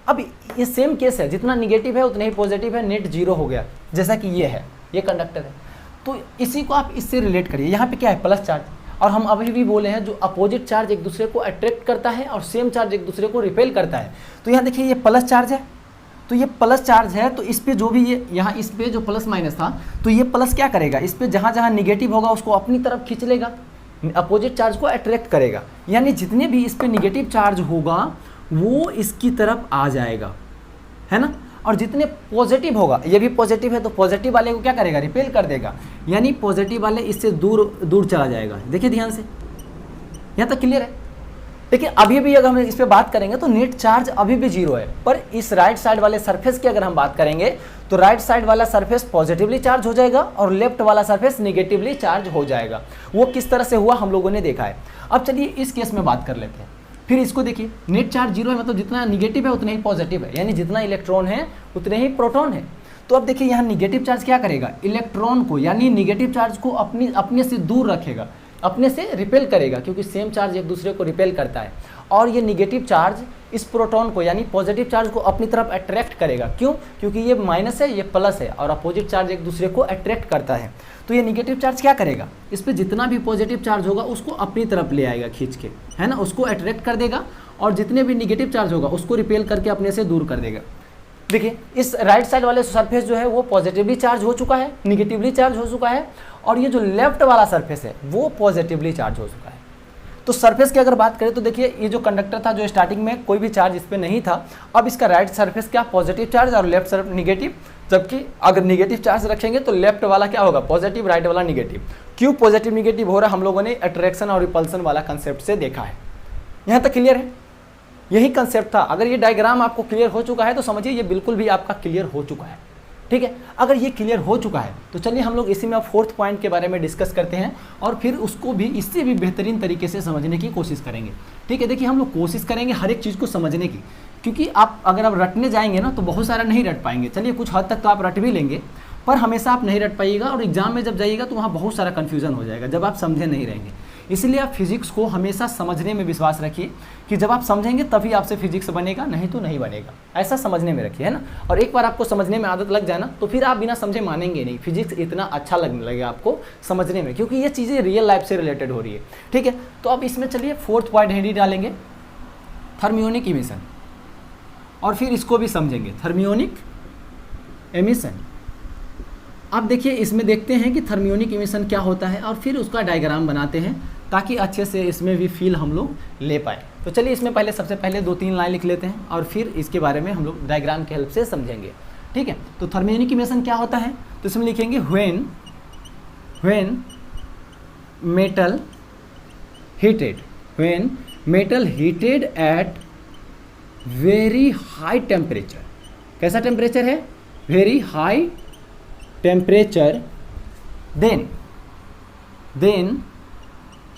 अब ये सेम केस है, जितना निगेटिव है उतना ही पॉजिटिव है, नेट जीरो हो गया, जैसा कि ये है, ये कंडक्टर है। तो इसी को आप इससे रिलेट करिए, यहाँ पे क्या है, प्लस चार्ज, और हम अभी भी बोले हैं जो अपोजिट चार्ज एक दूसरे को अट्रैक्ट करता है और सेम चार्ज एक दूसरे को रिपेल करता है। तो यहाँ देखिए ये प्लस चार्ज है, तो ये प्लस चार्ज है, तो इस पे जो भी ये यहाँ इस पे जो प्लस माइनस था, तो ये प्लस क्या करेगा, इस पे जहाँ जहाँ निगेटिव होगा उसको अपनी तरफ खींच लेगा, अपोजिट चार्ज को अट्रैक्ट करेगा। यानी जितने भी इस पे निगेटिव चार्ज होगा वो इसकी तरफ आ जाएगा, है ना। और जितने पॉजिटिव होगा, ये भी पॉजिटिव है तो पॉजिटिव वाले को क्या करेगा, रिपेल कर देगा, यानी पॉजिटिव वाले इससे दूर दूर चला जाएगा। देखिए ध्यान से, यहाँ तक क्लियर है। देखिए अभी भी अगर हम इस पे बात करेंगे तो नेट चार्ज अभी भी जीरो है, पर इस राइट साइड वाले सरफेस की अगर हम बात करेंगे तो राइट साइड वाला सरफेस पॉजिटिवली चार्ज हो जाएगा और लेफ्ट वाला सरफेस निगेटिवली चार्ज हो जाएगा। वो किस तरह से हुआ हम लोगों ने देखा है। अब चलिए इस केस में बात कर लेते हैं। फिर इसको देखिए, नेट चार्ज जीरो है, मतलब जितना निगेटिव है उतना ही पॉजिटिव है, यानी जितना इलेक्ट्रॉन है उतने ही प्रोटॉन है। तो अब देखिए यहाँ निगेटिव चार्ज क्या करेगा, इलेक्ट्रॉन को यानी निगेटिव चार्ज को अपने से दूर रखेगा, अपने से रिपेल करेगा, क्योंकि सेम चार्ज एक दूसरे को रिपेल करता है। और ये निगेटिव चार्ज इस प्रोटॉन को यानी पॉजिटिव चार्ज को अपनी तरफ अट्रैक्ट करेगा। क्यों, क्योंकि ये माइनस है, ये प्लस है, और अपोजिट चार्ज एक दूसरे को अट्रैक्ट करता है। तो ये निगेटिव चार्ज क्या करेगा, इस पर जितना भी पॉजिटिव चार्ज होगा उसको अपनी तरफ ले आएगा खींच के, है ना, उसको अट्रैक्ट कर देगा, और जितने भी निगेटिव चार्ज होगा उसको रिपेल करके अपने से दूर कर देगा। देखिए इस राइट साइड वाले सरफेस जो है वो पॉजिटिवली चार्ज हो चुका है, निगेटिवली चार्ज हो चुका है, और ये जो लेफ्ट वाला सरफेस है वो पॉजिटिवली चार्ज हो चुका है। तो सरफेस की अगर बात करें तो देखिए ये जो कंडक्टर था, जो स्टार्टिंग में कोई भी चार्ज इस पर नहीं था, अब इसका राइट सरफेस क्या पॉजिटिव चार्ज और लेफ्ट सरफेस निगेटिव, जबकि अगर निगेटिव चार्ज रखेंगे तो लेफ्ट वाला क्या होगा, पॉजिटिव, राइट वाला निगेटिव। क्यों पॉजिटिव निगेटिव हो रहा है, हम लोगों ने अट्रैक्शन और रिपल्सन वाला कंसेप्ट से देखा है। यहाँ तक क्लियर है, यही कंसेप्ट था। अगर ये डायग्राम आपको क्लियर हो चुका है तो समझिए ये बिल्कुल भी आपका क्लियर हो चुका है। ठीक है, अगर ये क्लियर हो चुका है तो चलिए हम लोग इसी में अब फोर्थ पॉइंट के बारे में डिस्कस करते हैं, और फिर उसको भी इससे भी बेहतरीन तरीके से समझने की कोशिश करेंगे। ठीक है, देखिए हम लोग कोशिश करेंगे हर एक चीज़ को समझने की, क्योंकि अगर आप रटने जाएंगे ना तो बहुत सारा नहीं रट पाएंगे। चलिए कुछ हद तक तो आप रट भी लेंगे, पर हमेशा आप नहीं रट पाइएगा, और एग्जाम में जब जाइएगा तो वहाँ बहुत सारा कन्फ्यूजन हो जाएगा जब आप समझे नहीं रहेंगे। इसलिए आप फिजिक्स को हमेशा समझने में विश्वास रखिए कि जब आप समझेंगे तभी आपसे फिजिक्स बनेगा, नहीं तो नहीं बनेगा। ऐसा समझने में रखिए, है ना। और एक बार आपको समझने में आदत लग जाए ना तो फिर आप बिना समझे मानेंगे नहीं, फिजिक्स इतना अच्छा लगने लगेगा आपको समझने में, क्योंकि ये चीज़ें रियल लाइफ से रिलेटेड हो रही है। ठीक है, तो अब इसमें चलिए फोर्थ पॉइंट हेडी डालेंगे, थर्मियोनिक इमिशन, और फिर इसको भी समझेंगे, थर्मियोनिक एमिशन। अब देखिए इसमें देखते हैं कि थर्मियोनिक इमिशन क्या होता है, और फिर उसका डायग्राम बनाते हैं ताकि अच्छे से इसमें भी फील हम लोग ले पाए। तो चलिए इसमें सबसे पहले 2-3 लाइन लिख लेते हैं, और फिर इसके बारे में हम लोग डायग्राम की हेल्प से समझेंगे। ठीक है, तो थर्मियोनिक इमिशन क्या होता है, तो इसमें लिखेंगे when metal heated at very high temperature. कैसा टेम्परेचर है, very high temperature, then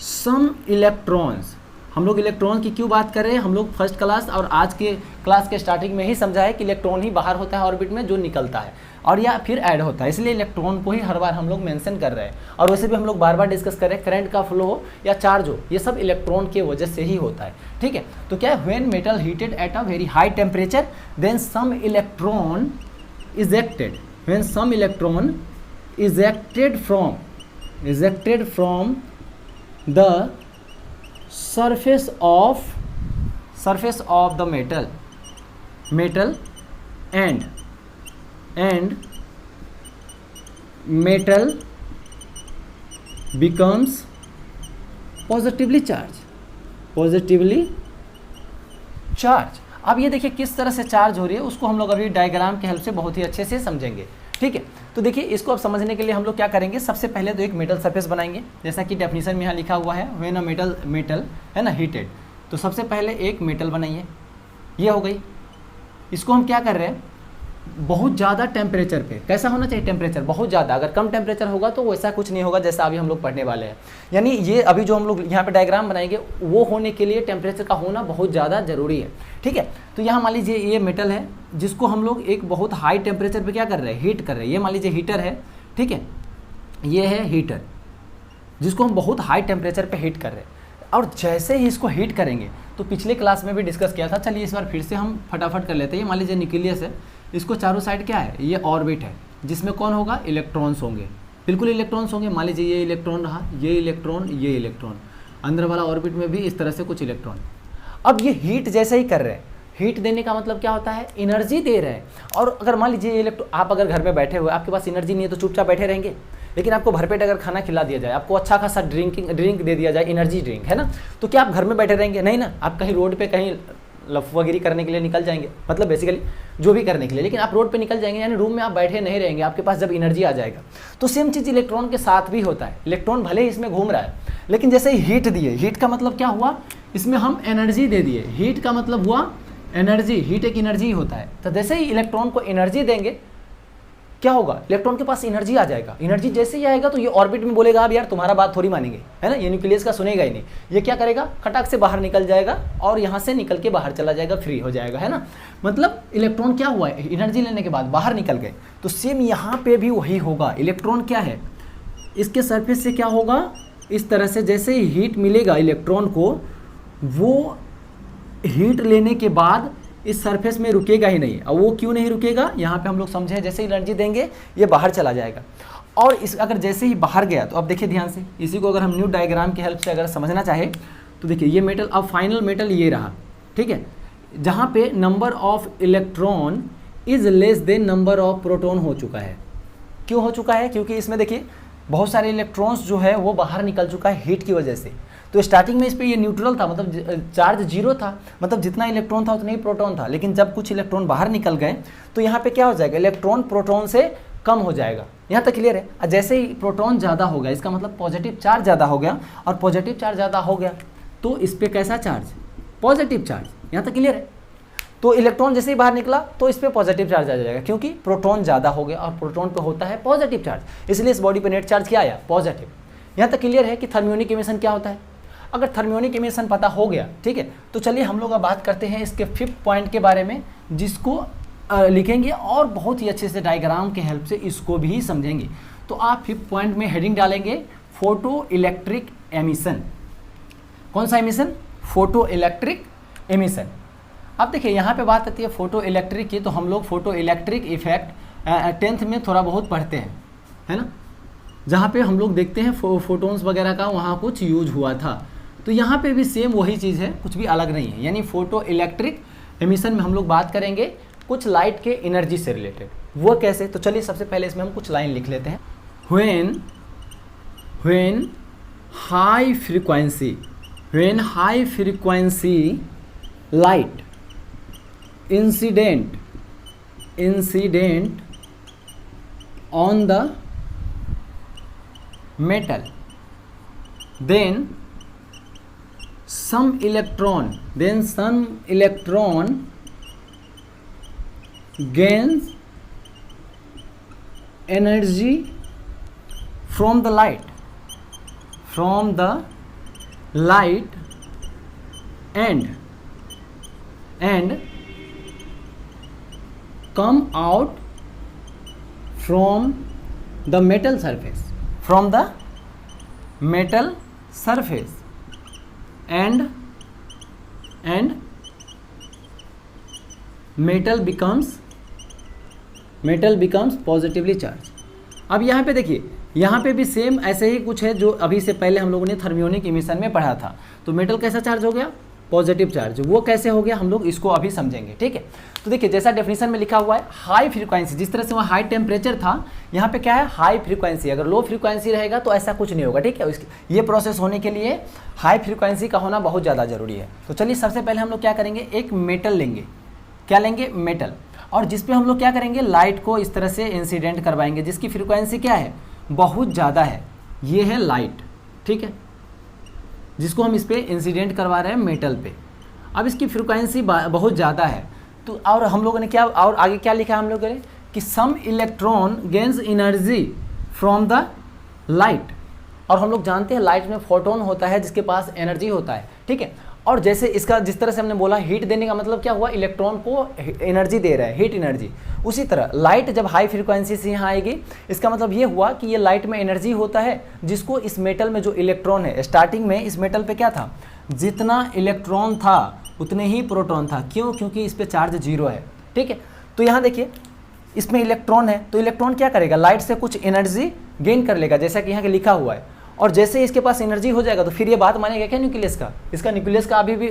some electrons. हम लोग इलेक्ट्रॉन की क्यों बात कर रहे हैं, हम लोग फर्स्ट क्लास और आज के क्लास के स्टार्टिंग में ही समझा है कि इलेक्ट्रॉन ही बाहर होता है ऑर्बिट में जो निकलता है, और या फिर ऐड होता है, इसलिए इलेक्ट्रॉन को ही हर बार हम लोग मेंशन कर रहे हैं। और वैसे भी हम लोग बार बार डिस्कस कर रहे हैं, करंट का फ्लो हो या चार्ज हो, ये सब इलेक्ट्रॉन की वजह से ही होता है। ठीक है, तो क्या है, when metal heated at a very high temperature then some electron ejected, when some electron ejected from the surface of the metal and metal becomes positively charged। अब ये देखिए किस तरह से चार्ज हो रही है, उसको हम लोग अभी डायग्राम की हेल्प से बहुत ही अच्छे से समझेंगे। ठीक है, तो देखिए इसको अब समझने के लिए हम लोग क्या करेंगे, सबसे पहले तो एक मेटल सरफेस बनाएंगे, जैसा कि डेफिनेशन में यहाँ लिखा हुआ है, व्हेन अ मेटल है ना हीटेड। तो सबसे पहले एक मेटल बनाइए, ये हो गई। इसको हम क्या कर रहे हैं, बहुत ज़्यादा टेम्परेचर पे। कैसा होना चाहिए टेम्परेचर? बहुत ज़्यादा। अगर कम टेम्परेचर होगा तो वैसा कुछ नहीं होगा जैसा अभी हम लोग पढ़ने वाले हैं। यानी ये अभी जो हम लोग यहाँ पे डायग्राम बनाएंगे वो होने के लिए टेम्परेचर का होना बहुत ज़्यादा ज़रूरी है, ठीक है। तो यहाँ मान लीजिए ये मेटल है जिसको हम लोग एक बहुत हाई टेम्परेचर पर क्या कर रहे हैं, हीट कर रहे हैं। ये मान लीजिए हीटर है, ठीक है, ये है हीटर जिसको हम बहुत हाई टेम्परेचर पे हीट कर रहे हैं। और जैसे ही इसको हीट करेंगे, तो पिछले क्लास में भी डिस्कस किया था, चलिए इस बार फिर से हम फटाफट कर लेते हैं। ये मान लीजिए न्यूक्लियस है, इसको चारों साइड क्या है, ये ऑर्बिट है जिसमें कौन होगा, इलेक्ट्रॉन्स होंगे, बिल्कुल इलेक्ट्रॉन्स होंगे। मान लीजिए ये इलेक्ट्रॉन रहा, ये इलेक्ट्रॉन, ये इलेक्ट्रॉन, अंदर वाला ऑर्बिट में भी इस तरह से कुछ इलेक्ट्रॉन। अब ये हीट जैसे ही कर रहे हैं, हीट देने का मतलब क्या होता है, एनर्जी दे रहे हैं। और अगर मान लीजिए इलेक्ट्रॉन, आप अगर घर में बैठे हुए, आपके पास एनर्जी नहीं है तो चुपचाप बैठे रहेंगे। लेकिन आपको भरपेट अगर खाना खिला दिया जाए, आपको अच्छा खासा ड्रिंक दे दिया जाए, एनर्जी ड्रिंक है ना, तो क्या आप घर में बैठे रहेंगे? नहीं ना, आप कहीं रोड पे कहीं लफवागिरी करने के लिए निकल जाएंगे, मतलब बेसिकली जो भी करने के लिए, लेकिन आप रोड पे निकल जाएंगे, यानी रूम में आप बैठे नहीं रहेंगे, आपके पास जब एनर्जी आ जाएगा। तो सेम चीज़ इलेक्ट्रॉन के साथ भी होता है। इलेक्ट्रॉन भले ही इसमें घूम रहा है, लेकिन जैसे ही हीट दिए, हीट का मतलब क्या हुआ, इसमें हम एनर्जी दे दिए। हीट का मतलब हुआ एनर्जी, हीट एक एनर्जी होता है। तो जैसे ही इलेक्ट्रॉन को एनर्जी देंगे, क्या होगा, इलेक्ट्रॉन के पास एनर्जी आ जाएगा। एनर्जी जैसे ही आएगा तो ये ऑर्बिट में बोलेगा अब यार तुम्हारा बात थोड़ी मानेंगे, है ना, ये न्यूक्लियस का सुनेगा ही नहीं। ये क्या करेगा, खटाक से बाहर निकल जाएगा और यहाँ से निकल के बाहर चला जाएगा, फ्री हो जाएगा, है ना। मतलब इलेक्ट्रॉन क्या हुआ, एनर्जी लेने के बाद बाहर निकल गए। तो सेम यहाँ पे भी वही होगा। इलेक्ट्रॉन क्या है, इसके सरफेस से क्या होगा, इस तरह से जैसे ही हीट मिलेगा इलेक्ट्रॉन को, वो हीट लेने के बाद इस सरफेस में रुकेगा ही नहीं। और वो क्यों नहीं रुकेगा, यहाँ पे हम लोग समझे, जैसे ही एनर्जी देंगे ये बाहर चला जाएगा। और इस अगर जैसे ही बाहर गया, तो अब देखिए ध्यान से, इसी को अगर हम न्यू डायग्राम की हेल्प से अगर समझना चाहे तो देखिए ये मेटल, अब फाइनल मेटल ये रहा, ठीक है, जहाँ पे number of electron is less than number of proton हो चुका है। क्यों हो चुका है, क्योंकि इसमें देखिए बहुत सारे इलेक्ट्रॉन्स जो है वो बाहर निकल चुका है हीट की वजह से। तो स्टार्टिंग में इस पर ये न्यूट्रल था, मतलब चार्ज जीरो था, मतलब जितना इलेक्ट्रॉन था उतना ही प्रोटॉन था। लेकिन जब कुछ इलेक्ट्रॉन बाहर निकल गए तो यहाँ पे क्या हो जाएगा, इलेक्ट्रॉन प्रोटॉन से कम हो जाएगा। यहाँ तक क्लियर है। जैसे ही प्रोटॉन ज़्यादा हो गया, इसका मतलब पॉजिटिव चार्ज ज़्यादा हो गया, और पॉजिटिव चार्ज ज़्यादा हो गया तो इस पर कैसा चार्ज, पॉजिटिव चार्ज। यहाँ तक क्लियर है। तो इलेक्ट्रॉन जैसे ही बाहर निकला तो इस पर पॉजिटिव चार्ज आ जाएगा, क्योंकि प्रोटॉन ज़्यादा हो गया और प्रोटॉन पे होता है पॉजिटिव चार्ज, इसलिए इस बॉडी पे नेट चार्ज क्या आया, पॉजिटिव। यहाँ तक क्लियर है कि थर्मियोनिक इमिशन क्या होता है। अगर थर्मियोनिक इमिशन पता हो गया, ठीक है, तो चलिए हम लोग अब बात करते हैं इसके 5th पॉइंट के बारे में, जिसको लिखेंगे और बहुत ही अच्छे से डायग्राम के हेल्प से इसको भी समझेंगे। तो आप 5th पॉइंट में हेडिंग डालेंगे फोटो इलेक्ट्रिक एमिशन। कौन सा एमिशन, फोटो इलेक्ट्रिक एमिशन। अब देखिए यहाँ पे बात आती है फोटो इलेक्ट्रिक की, तो हम लोग फोटो इलेक्ट्रिक इफेक्ट 10th में थोड़ा बहुत पढ़ते हैं, है ना, जहाँ पे हम लोग देखते हैं फोटोन्स वगैरह का वहाँ कुछ यूज हुआ था। तो यहाँ पे भी सेम वही चीज़ है, कुछ भी अलग नहीं है। यानी फोटो इलेक्ट्रिक एमिशन में हम लोग बात करेंगे कुछ लाइट के एनर्जी से रिलेटेड। वो कैसे, तो चलिए सबसे पहले इसमें हम कुछ लाइन लिख लेते हैं। When high frequency light incident on the metal, then some electron gains energy from the light and come out from the metal surface and metal becomes positively charged। अब यहाँ पे देखिए, यहाँ पे भी सेम ऐसे ही कुछ है जो अभी से पहले हम लोगों ने थर्मियोनिक इमिशन में पढ़ा था। तो मेटल कैसा चार्ज हो गया, पॉजिटिव चार्ज। वो कैसे हो गया हम लोग इसको अभी समझेंगे, ठीक है। तो देखिए जैसा डेफिनेशन में लिखा हुआ है, हाई फ्रीक्वेंसी, जिस तरह से वहाँ हाई टेम्परेचर था, यहाँ पे क्या है, हाई फ्रीक्वेंसी। अगर लो फ्रीक्वेंसी रहेगा तो ऐसा कुछ नहीं होगा, ठीक है। ये प्रोसेस होने के लिए हाई फ्रीक्वेंसी का होना बहुत ज़्यादा जरूरी है। तो चलिए सबसे पहले हम लोग क्या करेंगे, एक मेटल लेंगे। क्या लेंगे, मेटल, और जिस पे हम लोग क्या करेंगे, लाइट को इस तरह से इंसिडेंट करवाएंगे, जिसकी फ्रीक्वेंसी क्या है, बहुत ज़्यादा है। ये है लाइट, ठीक है, जिसको हम इस पर इंसिडेंट करवा रहे हैं मेटल पे। अब इसकी फ्रीक्वेंसी बहुत ज़्यादा है, तो और हम लोगों ने क्या और आगे क्या लिखा हम लोगों ने कि some electron gains energy from the light, और हम लोग जानते हैं लाइट में फोटोन होता है जिसके पास एनर्जी होता है, ठीक है। और जैसे इसका जिस तरह से हमने बोला हीट देने का मतलब क्या हुआ, इलेक्ट्रॉन को एनर्जी दे रहा है, हीट एनर्जी। उसी तरह लाइट जब हाई फ्रीक्वेंसी से यहाँ आएगी, इसका मतलब ये हुआ कि ये लाइट में एनर्जी होता है जिसको इस मेटल में जो इलेक्ट्रॉन है, स्टार्टिंग में इस मेटल पे क्या था, जितना इलेक्ट्रॉन था उतने ही प्रोटॉन था। क्यों? क्योंकि इस पर चार्ज 0 है, ठीक है। तो यहाँ देखिए इसमें इलेक्ट्रॉन है, तो इलेक्ट्रॉन क्या करेगा, लाइट से कुछ एनर्जी गेन कर लेगा, जैसा कि यहाँ लिखा हुआ है। और जैसे इसके पास एनर्जी हो जाएगा तो फिर ये बात मानेगा क्या न्यूक्लियस का, इसका न्यूक्लियस का अभी भी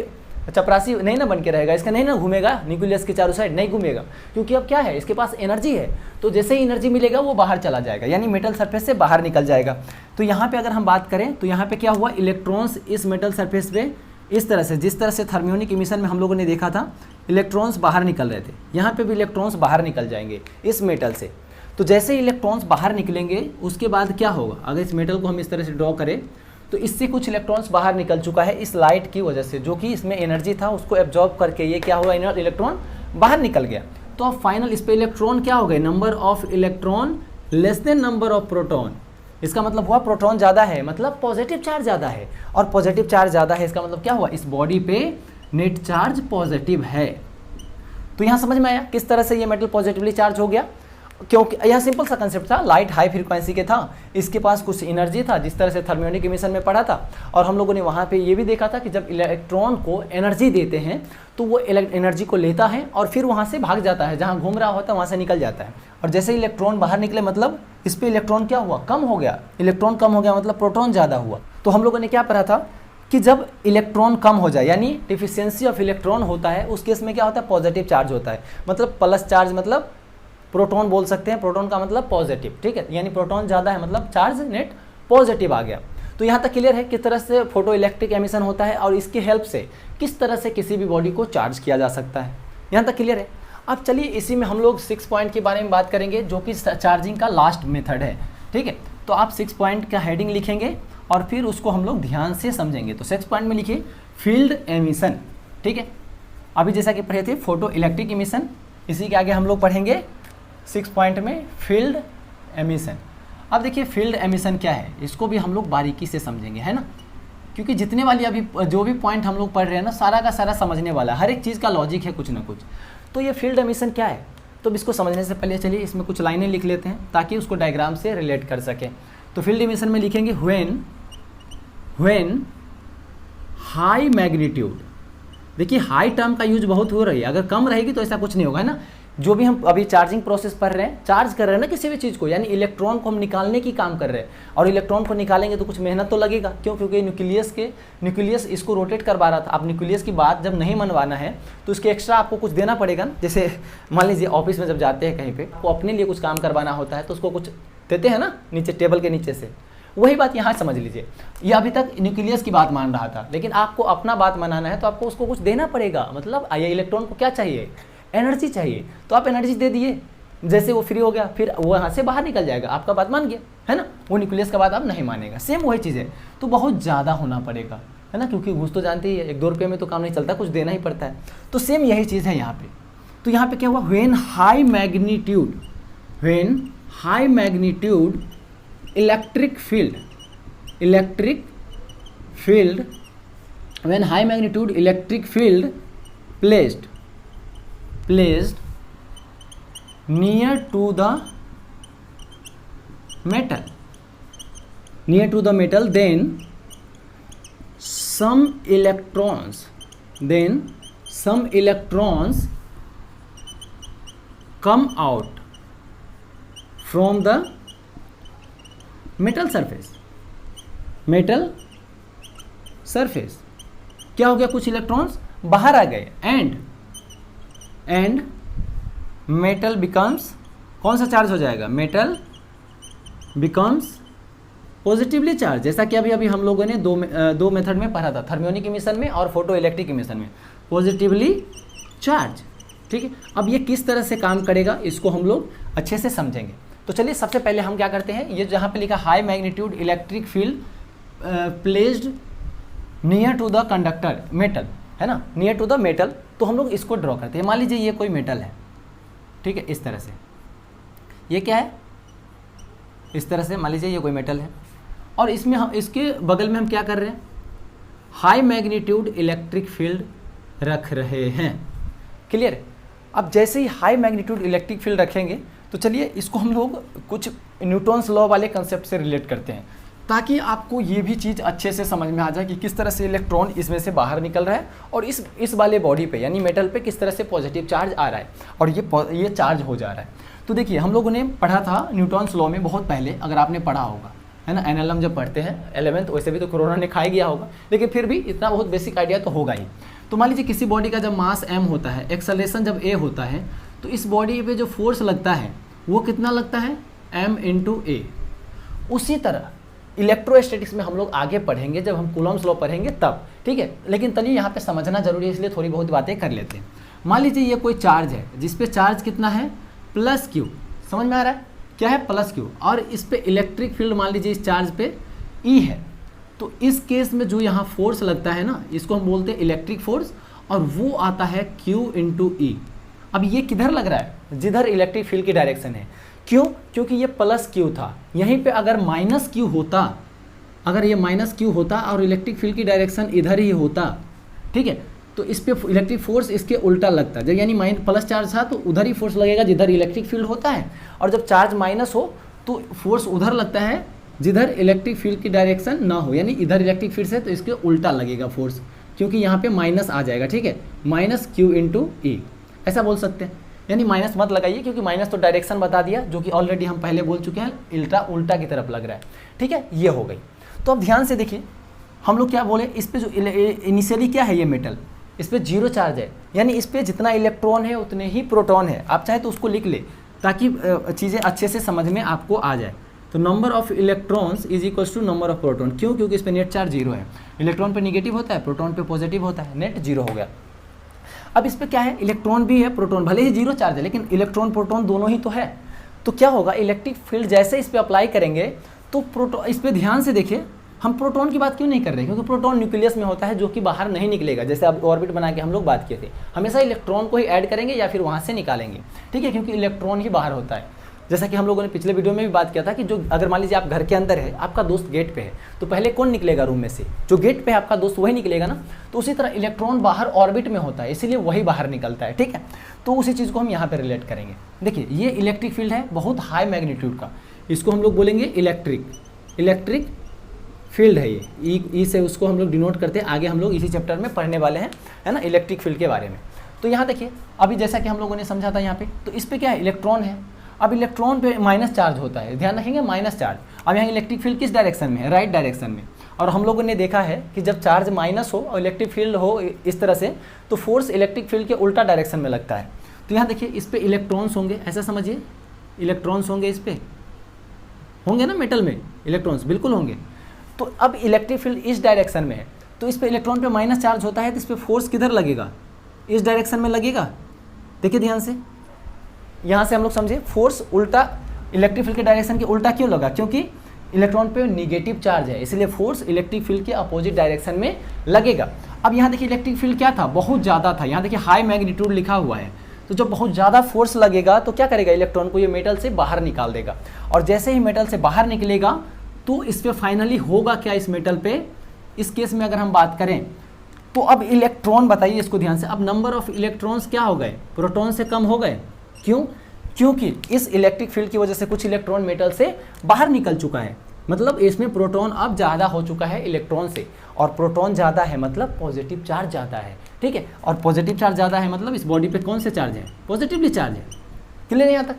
चपरासी नहीं ना बन के रहेगा, इसका नहीं ना घूमेगा न्यूक्लियस के चारों साइड, नहीं घूमेगा, क्योंकि अब क्या है, इसके पास एनर्जी है। तो जैसे ही एनर्जी मिलेगा वो बाहर चला जाएगा, यानी मेटल सरफेस से बाहर निकल जाएगा। तो यहाँ पे अगर हम बात करें तो यहाँ पे क्या हुआ, इलेक्ट्रॉन्स इस मेटल सरफेस पे इस तरह से, जिस तरह से थर्मियोनिक इमिशन में हम लोगों ने देखा था इलेक्ट्रॉन्स बाहर निकल रहे थे, यहाँ पे भी इलेक्ट्रॉन्स बाहर निकल जाएंगे इस मेटल से। तो जैसे इलेक्ट्रॉन्स बाहर निकलेंगे उसके बाद क्या होगा, अगर इस मेटल को हम इस तरह से ड्रॉ करें तो इससे कुछ इलेक्ट्रॉन्स बाहर निकल चुका है इस लाइट की वजह से, जो कि इसमें एनर्जी था उसको एब्जॉर्ब करके ये क्या हुआ, इलेक्ट्रॉन बाहर निकल गया। तो अब फाइनल इस पे इलेक्ट्रॉन क्या हो गए, number of electron less than number of proton. इसका मतलब हुआ प्रोटॉन ज़्यादा है, मतलब पॉजिटिव चार्ज ज़्यादा है, और पॉजिटिव चार्ज ज़्यादा है इसका मतलब क्या हुआ, इस बॉडी पे नेट चार्ज पॉजिटिव है। तो यहाँ समझ में आया किस तरह से ये मेटल पॉजिटिवली चार्ज हो गया, क्योंकि यह सिंपल सा कंसेप्ट था, लाइट हाई फ्रीक्वेंसी के था, इसके पास कुछ एनर्जी था, जिस तरह से थर्मियोनिक इमिशन में पढ़ा था। और हम लोगों ने वहाँ पे ये भी देखा था कि जब इलेक्ट्रॉन को एनर्जी देते हैं तो वो एनर्जी को लेता है और फिर वहाँ से भाग जाता है, जहाँ घूम रहा होता है वहाँ से निकल जाता है। और जैसे इलेक्ट्रॉन बाहर निकले मतलब इस पर इलेक्ट्रॉन क्या हुआ, कम हो गया, इलेक्ट्रॉन कम हो गया मतलब प्रोटॉन ज़्यादा हुआ। तो हम लोगों ने क्या पढ़ा था कि जब इलेक्ट्रॉन कम हो जाए, यानी डिफिशियंसी ऑफ इलेक्ट्रॉन होता है, उस केस में क्या होता है, पॉजिटिव चार्ज होता है, मतलब प्लस चार्ज, मतलब प्रोटॉन बोल सकते हैं, प्रोटॉन का मतलब पॉजिटिव, ठीक है। यानी प्रोटॉन ज़्यादा है मतलब चार्ज नेट पॉजिटिव आ गया। तो यहाँ तक क्लियर है किस तरह से फोटो इलेक्ट्रिक एमिशन होता है और इसकी हेल्प से किस तरह से किसी भी बॉडी को चार्ज किया जा सकता है, यहाँ तक क्लियर है। अब चलिए इसी में हम लोग 6 पॉइंट के बारे में बात करेंगे, जो कि चार्जिंग का लास्ट मेथड है, ठीक है। तो आप 6 पॉइंट का हेडिंग लिखेंगे और फिर उसको हम लोग ध्यान से समझेंगे। तो 6 पॉइंट में लिखिए फील्ड एमिशन, ठीक है। अभी जैसा कि पढ़े थे फोटो इलेक्ट्रिक एमिशन, इसी के आगे हम लोग पढ़ेंगे 6 पॉइंट में फील्ड एमिशन। अब देखिए फील्ड एमिशन क्या है, इसको भी हम लोग बारीकी से समझेंगे, है ना, क्योंकि जितने वाली अभी जो भी पॉइंट हम लोग पढ़ रहे हैं ना, सारा का सारा समझने वाला है, हर एक चीज़ का लॉजिक है कुछ ना कुछ। तो ये फील्ड एमिशन क्या है, तो इसको समझने से पहले चलिए इसमें कुछ लाइनें लिख लेते हैं ताकि उसको डायग्राम से रिलेट कर सकें। तो फील्ड एमिशन में लिखेंगे व्हेन हाई मैग्नीट्यूड। देखिए हाई टर्म का यूज बहुत हो रही है, अगर कम रहेगी तो ऐसा कुछ नहीं होगा, है ना। जो भी हम अभी चार्जिंग प्रोसेस पढ़ रहे हैं, चार्ज कर रहे हैं ना किसी भी चीज़ को, यानी इलेक्ट्रॉन को हम निकालने की काम कर रहे हैं, और इलेक्ट्रॉन को निकालेंगे तो कुछ मेहनत तो लगेगा। क्यों? क्योंकि न्यूक्लियस इसको रोटेट करवा रहा था। अब न्यूक्लियस की बात जब नहीं मनवाना है तो उसके एक्स्ट्रा आपको कुछ देना पड़ेगा। जैसे मान लीजिए ऑफिस में जब जाते हैं कहीं पे, तो अपने लिए कुछ काम करवाना होता है तो उसको कुछ देते हैं ना, नीचे टेबल के नीचे से। वही बात यहाँ समझ लीजिए, ये अभी तक न्यूक्लियस की बात मान रहा था, लेकिन आपको अपना बात मनाना है तो आपको उसको कुछ देना पड़ेगा। मतलब ये इलेक्ट्रॉन को क्या चाहिए, एनर्जी चाहिए, तो आप एनर्जी दे दिए, जैसे वो फ्री हो गया फिर वो यहाँ से बाहर निकल जाएगा, आपका बात मान गया, है ना। वो न्यूक्लियस का बात आप नहीं मानेगा, सेम वही चीज़ है। तो बहुत ज़्यादा होना पड़ेगा, है ना, क्योंकि घूस तो जानते ही है, 1-2 रुपये में तो काम नहीं चलता, कुछ देना ही पड़ता है। तो सेम यही चीज़ है यहाँ पे। तो यहाँ पे क्या हुआ, when high magnitude electric field when high magnitude electric field placed near to the metal, then some electrons come out from the metal surface। क्या हो गया, कुछ इलेक्ट्रॉन्स बाहर आ गए, एंड मेटल बिकम्स, कौन सा चार्ज हो जाएगा, मेटल बिकम्स पॉजिटिवली चार्ज। जैसा कि अभी हम लोगों ने दो मेथड में पढ़ा था, थर्मियोनिक इमिशन में और फोटो इलेक्ट्रिक इमिशन में, पॉजिटिवली चार्ज, ठीक है। अब ये किस तरह से काम करेगा इसको हम लोग अच्छे से समझेंगे। तो चलिए सबसे पहले हम क्या करते हैं, ये जहाँ पे लिखा high magnitude electric field placed near to the conductor metal, है ना, नियर टू द मेटल, तो हम लोग इसको ड्रॉ करते हैं। मान लीजिए ये कोई मेटल है, ठीक है, इस तरह से, ये क्या है, इस तरह से मान लीजिए ये कोई मेटल है, और इसमें हम इसके बगल में हम क्या कर रहे हैं, हाई मैग्नीट्यूड इलेक्ट्रिक फील्ड रख रहे हैं। क्लियर। अब जैसे ही हाई मैग्नीट्यूड इलेक्ट्रिक फील्ड रखेंगे तो चलिए इसको हम लोग कुछ न्यूटन्स लॉ वाले कंसेप्ट से रिलेट करते हैं, ताकि आपको ये भी चीज़ अच्छे से समझ में आ जाए कि किस तरह से इलेक्ट्रॉन इसमें से बाहर निकल रहा है और इस वाले बॉडी पे यानी मेटल पे किस तरह से पॉजिटिव चार्ज आ रहा है और ये चार्ज हो जा रहा है। तो देखिए हम लोगों ने पढ़ा था न्यूटन्स लॉ में बहुत पहले, अगर आपने पढ़ा होगा, है ना, एनएलएम जब पढ़ते हैं 11th, वैसे भी तो कोरोना ने खा गया होगा, लेकिन फिर भी इतना बहुत बेसिक आइडिया तो होगा ही। तो मान लीजिए किसी बॉडी का जब मास m होता है, एक्सेलरेशन जब a होता है, तो इस बॉडी पे जो फोर्स लगता है वो कितना लगता है, m × a। उसी तरह इलेक्ट्रोस्टैटिक्स में हम लोग आगे पढ़ेंगे जब हम कूलम्ब्स लॉ पढ़ेंगे तब, ठीक है। लेकिन चलिए यहाँ पे समझना जरूरी है, इसलिए थोड़ी बहुत बातें कर लेते हैं। मान लीजिए ये कोई चार्ज है जिस पे चार्ज कितना है, +q, समझ में आ रहा है क्या है, +q, और इस पे इलेक्ट्रिक फील्ड मान लीजिए इस चार्ज पे E है। तो इस केस में जो यहाँ फोर्स लगता है ना, इसको हम बोलते हैं इलेक्ट्रिक फोर्स, और वो आता है Q × E। अब ये किधर लग रहा है, जिधर इलेक्ट्रिक फील्ड की डायरेक्शन है। क्यों, क्योंकि ये +q था, यहीं पे अगर -q होता, अगर ये -q होता और इलेक्ट्रिक फील्ड की डायरेक्शन इधर ही होता, ठीक है, तो इस पे इलेक्ट्रिक फोर्स इसके उल्टा लगता। जब यानी प्लस चार्ज था तो उधर ही फोर्स लगेगा जिधर इलेक्ट्रिक फील्ड होता है, और जब चार्ज माइनस हो तो फोर्स उधर लगता है जिधर इलेक्ट्रिक फील्ड की डायरेक्शन ना हो, यानी इधर इलेक्ट्रिक फील्ड से तो इसके उल्टा लगेगा फोर्स, क्योंकि यहाँ पे माइनस आ जाएगा, ठीक है, -q × E, ऐसा बोल सकते हैं। यानी माइनस मत लगाइए, क्योंकि माइनस तो डायरेक्शन बता दिया, जो कि ऑलरेडी हम पहले बोल चुके हैं, उल्टा की तरफ लग रहा है, ठीक है, ये हो गई। तो अब ध्यान से देखिए हम लोग क्या बोले, इस पर जो इनिशियली क्या है, ये मेटल, इस पर 0 चार्ज है, यानी इस पर जितना इलेक्ट्रॉन है उतने ही प्रोटॉन है। आप चाहे तो उसको लिख ले ताकि चीज़ें अच्छे से समझ में आपको आ जाए। तो number of electrons is equal to number of proton. क्यों, क्योंकि इस पर नेट चार्ज 0 है, इलेक्ट्रॉन पे नेगेटिव होता है, प्रोटॉन पे पॉजिटिव होता है, नेट 0 हो गया। अब इस पर क्या है, इलेक्ट्रॉन भी है, प्रोटॉन, भले ही 0 चार्ज है लेकिन इलेक्ट्रॉन प्रोटॉन दोनों ही तो है। तो क्या होगा, इलेक्ट्रिक फील्ड जैसे इस पर अप्लाई करेंगे तो प्रोटॉन, इस पर ध्यान से देखिए, हम प्रोटॉन की बात क्यों नहीं कर रहे, क्योंकि प्रोटॉन न्यूक्लियस में होता है जो कि बाहर नहीं निकलेगा। जैसे अब ऑर्बिट बना के हम लोग बात किए थे, हमेशा इलेक्ट्रॉन को ही ऐड करेंगे या फिर वहाँ से निकालेंगे, ठीक है, क्योंकि इलेक्ट्रॉन ही बाहर होता है। जैसा कि हम लोगों ने पिछले वीडियो में भी बात किया था कि जो अगर मान लीजिए आप घर के अंदर है, आपका दोस्त गेट पे है, तो पहले कौन निकलेगा रूम में से, जो गेट पे है आपका दोस्त वही निकलेगा ना। तो उसी तरह इलेक्ट्रॉन बाहर ऑर्बिट में होता है, इसीलिए वही बाहर निकलता है, ठीक है। तो उसी चीज़ को हम यहाँ पे रिलेट करेंगे। देखिए ये इलेक्ट्रिक फील्ड है बहुत हाई मैग्नीट्यूड का, इसको हम लोग बोलेंगे इलेक्ट्रिक फील्ड है ये, ई से उसको हम लोग डिनोट करते हैं। आगे हम लोग इसी चैप्टर में पढ़ने वाले हैं, है ना, इलेक्ट्रिक फील्ड के बारे में। तो यहाँ देखिए अभी जैसा कि हम लोगों ने समझा था यहाँ पे, तो इस पे क्या है, इलेक्ट्रॉन है। अब इलेक्ट्रॉन पे माइनस चार्ज होता है, ध्यान रखेंगे, माइनस चार्ज। अब यहाँ इलेक्ट्रिक फील्ड किस डायरेक्शन में है, राइट डायरेक्शन में। और हम लोगों ने देखा है कि जब चार्ज माइनस हो और इलेक्ट्रिक फील्ड हो इस तरह से, तो फोर्स इलेक्ट्रिक फील्ड के उल्टा डायरेक्शन में लगता है। तो यहाँ देखिए इस पर इलेक्ट्रॉन्स होंगे, ऐसा समझिए, इलेक्ट्रॉन्स होंगे, इस पर होंगे ना, मेटल में इलेक्ट्रॉन्स बिल्कुल होंगे। तो अब इलेक्ट्रिक फील्ड इस डायरेक्शन में है, तो इस पे इलेक्ट्रॉन पे माइनस चार्ज होता है, तो इस पे फोर्स किधर लगेगा, इस डायरेक्शन में लगेगा। देखिए ध्यान से, यहाँ से हम लोग समझे, फोर्स उल्टा इलेक्ट्रिक फील्ड के डायरेक्शन के उल्टा क्यों लगा, क्योंकि इलेक्ट्रॉन पे नेगेटिव चार्ज है, इसलिए फोर्स इलेक्ट्रिक फील्ड के अपोजिट डायरेक्शन में लगेगा। अब यहाँ देखिए इलेक्ट्रिक फील्ड क्या था, बहुत ज़्यादा था, यहाँ देखिए हाई मैग्नीट्यूड लिखा हुआ है। तो जब बहुत ज़्यादा फोर्स लगेगा तो क्या करेगा, इलेक्ट्रॉन को ये मेटल से बाहर निकाल देगा, और जैसे ही मेटल से बाहर निकलेगा तो इस पे फाइनली होगा क्या, इस मेटल पे, इस केस में अगर हम बात करें तो अब इलेक्ट्रॉन, बताइए इसको ध्यान से, अब नंबर ऑफ इलेक्ट्रॉन्स क्या हो गए, प्रोटॉन से कम हो गए। क्यों, क्योंकि इस इलेक्ट्रिक फील्ड की वजह से कुछ इलेक्ट्रॉन मेटल से बाहर निकल चुका है, मतलब इसमें प्रोटॉन अब ज़्यादा हो चुका है इलेक्ट्रॉन से, और प्रोटॉन ज़्यादा है मतलब पॉजिटिव चार्ज ज़्यादा है, ठीक है, और पॉजिटिव चार्ज ज़्यादा है मतलब इस बॉडी पे कौन से चार्ज है, पॉजिटिवली चार्ज है। क्लियर यहाँ तक?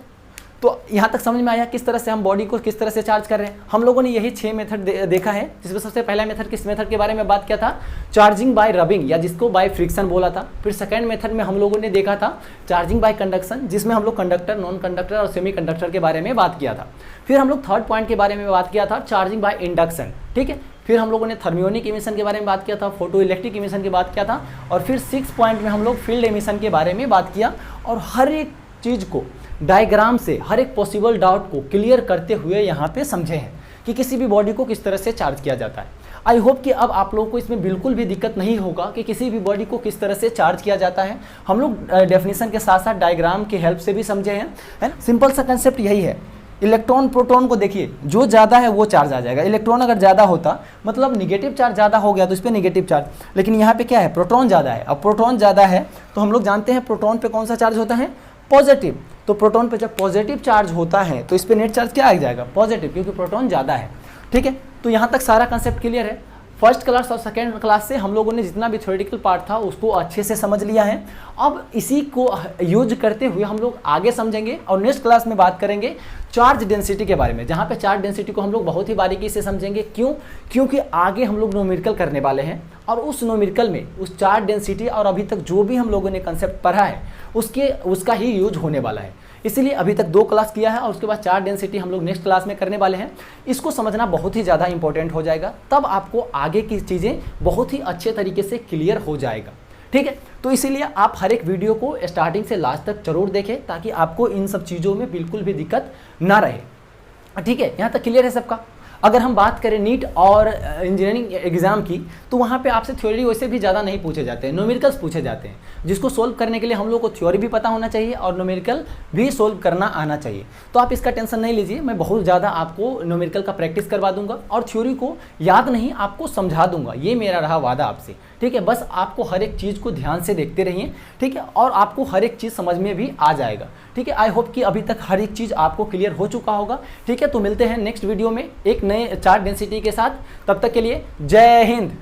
तो यहाँ तक समझ में आया किस तरह से हम बॉडी को किस तरह से चार्ज कर रहे हैं। हम लोगों ने यही 6 मेथड देखा है, जिसमें सबसे पहला मेथड किस मेथड के बारे में बात किया था, चार्जिंग बाय रबिंग, या जिसको बाय फ्रिक्शन बोला था। फिर सेकंड मेथड में हम लोगों ने देखा था चार्जिंग बाय कंडक्शन, जिसमें हम लोग कंडक्टर, नॉन कंडक्टर और सेमी कंडक्टर के बारे में बात किया था। फिर हम लोग थर्ड पॉइंट के बारे में बात किया था, चार्जिंग बाय इंडक्शन, ठीक है। फिर हम लोगों ने थर्मियोनिक इमिशन के बारे में बात किया था, फोटो इलेक्ट्रिक इमिशन की बात किया था, और फिर 6 पॉइंट में हम लोग फील्ड इमिशन के बारे में बात किया, और हर एक चीज़ को डायग्राम से, हर एक पॉसिबल डाउट को क्लियर करते हुए यहाँ पे समझे हैं कि किसी भी बॉडी को किस तरह से चार्ज किया जाता है। आई होप कि अब आप लोगों को इसमें बिल्कुल भी दिक्कत नहीं होगा कि किसी भी बॉडी को किस तरह से चार्ज किया जाता है। हम लोग डेफिनेशन के साथ साथ डायग्राम की हेल्प से भी समझे हैं, है ना। सिंपल सा कंसेप्ट यही है। इलेक्ट्रॉन प्रोटॉन को देखिए, जो ज़्यादा है वो चार्ज आ जाएगा। इलेक्ट्रॉन अगर ज़्यादा होता मतलब निगेटिव चार्ज ज़्यादा हो गया तो इस पर निगेटिव चार्ज, लेकिन यहाँ पे क्या है, प्रोटॉन ज़्यादा है। अब प्रोटॉन ज़्यादा है तो हम लोग जानते हैं प्रोटॉन पे कौन सा चार्ज होता है, पॉजिटिव। तो प्रोटॉन पे जब पॉजिटिव चार्ज होता है तो इस पर नेट चार्ज क्या आ जाएगा, पॉजिटिव, क्योंकि प्रोटॉन ज़्यादा है। ठीक है, तो यहाँ तक सारा कंसेप्ट क्लियर है। फर्स्ट क्लास और सेकेंड क्लास से हम लोगों ने जितना भी थ्योरेटिकल पार्ट था उसको अच्छे से समझ लिया है। अब इसी को यूज करते हुए हम लोग आगे समझेंगे और नेक्स्ट क्लास में बात करेंगे चार्ज डेंसिटी के बारे में, जहाँ पे चार्ज डेंसिटी को हम लोग बहुत ही बारीकी से समझेंगे। क्यों? क्योंकि आगे हम लोग न्यूमेरिकल करने वाले हैं और उस न्यूमेरिकल में उस चार्ज डेंसिटी और अभी तक जो भी हम लोगों ने कंसेप्ट पढ़ा है उसका ही यूज होने वाला है। इसीलिए अभी तक 2 क्लास किया है और उसके बाद चार्ज डेंसिटी हम लोग नेक्स्ट क्लास में करने वाले हैं। इसको समझना बहुत ही ज़्यादा इंपॉर्टेंट हो जाएगा, तब आपको आगे की चीज़ें बहुत ही अच्छे तरीके से क्लियर हो जाएगा। ठीक है, तो इसीलिए आप हर एक वीडियो को स्टार्टिंग से लास्ट तक जरूर देखें ताकि आपको इन सब चीज़ों में बिल्कुल भी दिक्कत ना रहे। ठीक है, यहाँ तक क्लियर है सबका। अगर हम बात करें नीट और इंजीनियरिंग एग्जाम की तो वहाँ पे आपसे थ्योरी वैसे भी ज़्यादा नहीं पूछे जाते हैं, न्यूमेरिकल्स पूछे जाते हैं, जिसको सोल्व करने के लिए हम लोग को थ्योरी भी पता होना चाहिए और न्यूमेरिकल भी सोल्व करना आना चाहिए। तो आप इसका टेंशन नहीं लीजिए, मैं बहुत ज़्यादा आपको न्यूमेरिकल का प्रैक्टिस करवा दूंगा और थ्योरी को याद नहीं आपको समझा दूंगा, ये मेरा रहा वादा आपसे। ठीक है, बस आपको हर एक चीज़ को ध्यान से देखते रहिए। ठीक है, और आपको हर एक चीज़ समझ में भी आ जाएगा। ठीक है, आई होप कि अभी तक हर एक चीज़ आपको क्लियर हो चुका होगा। ठीक है, तो मिलते हैं नेक्स्ट वीडियो में एक नए चार्ज डेंसिटी के साथ। तब तक के लिए जय हिंद।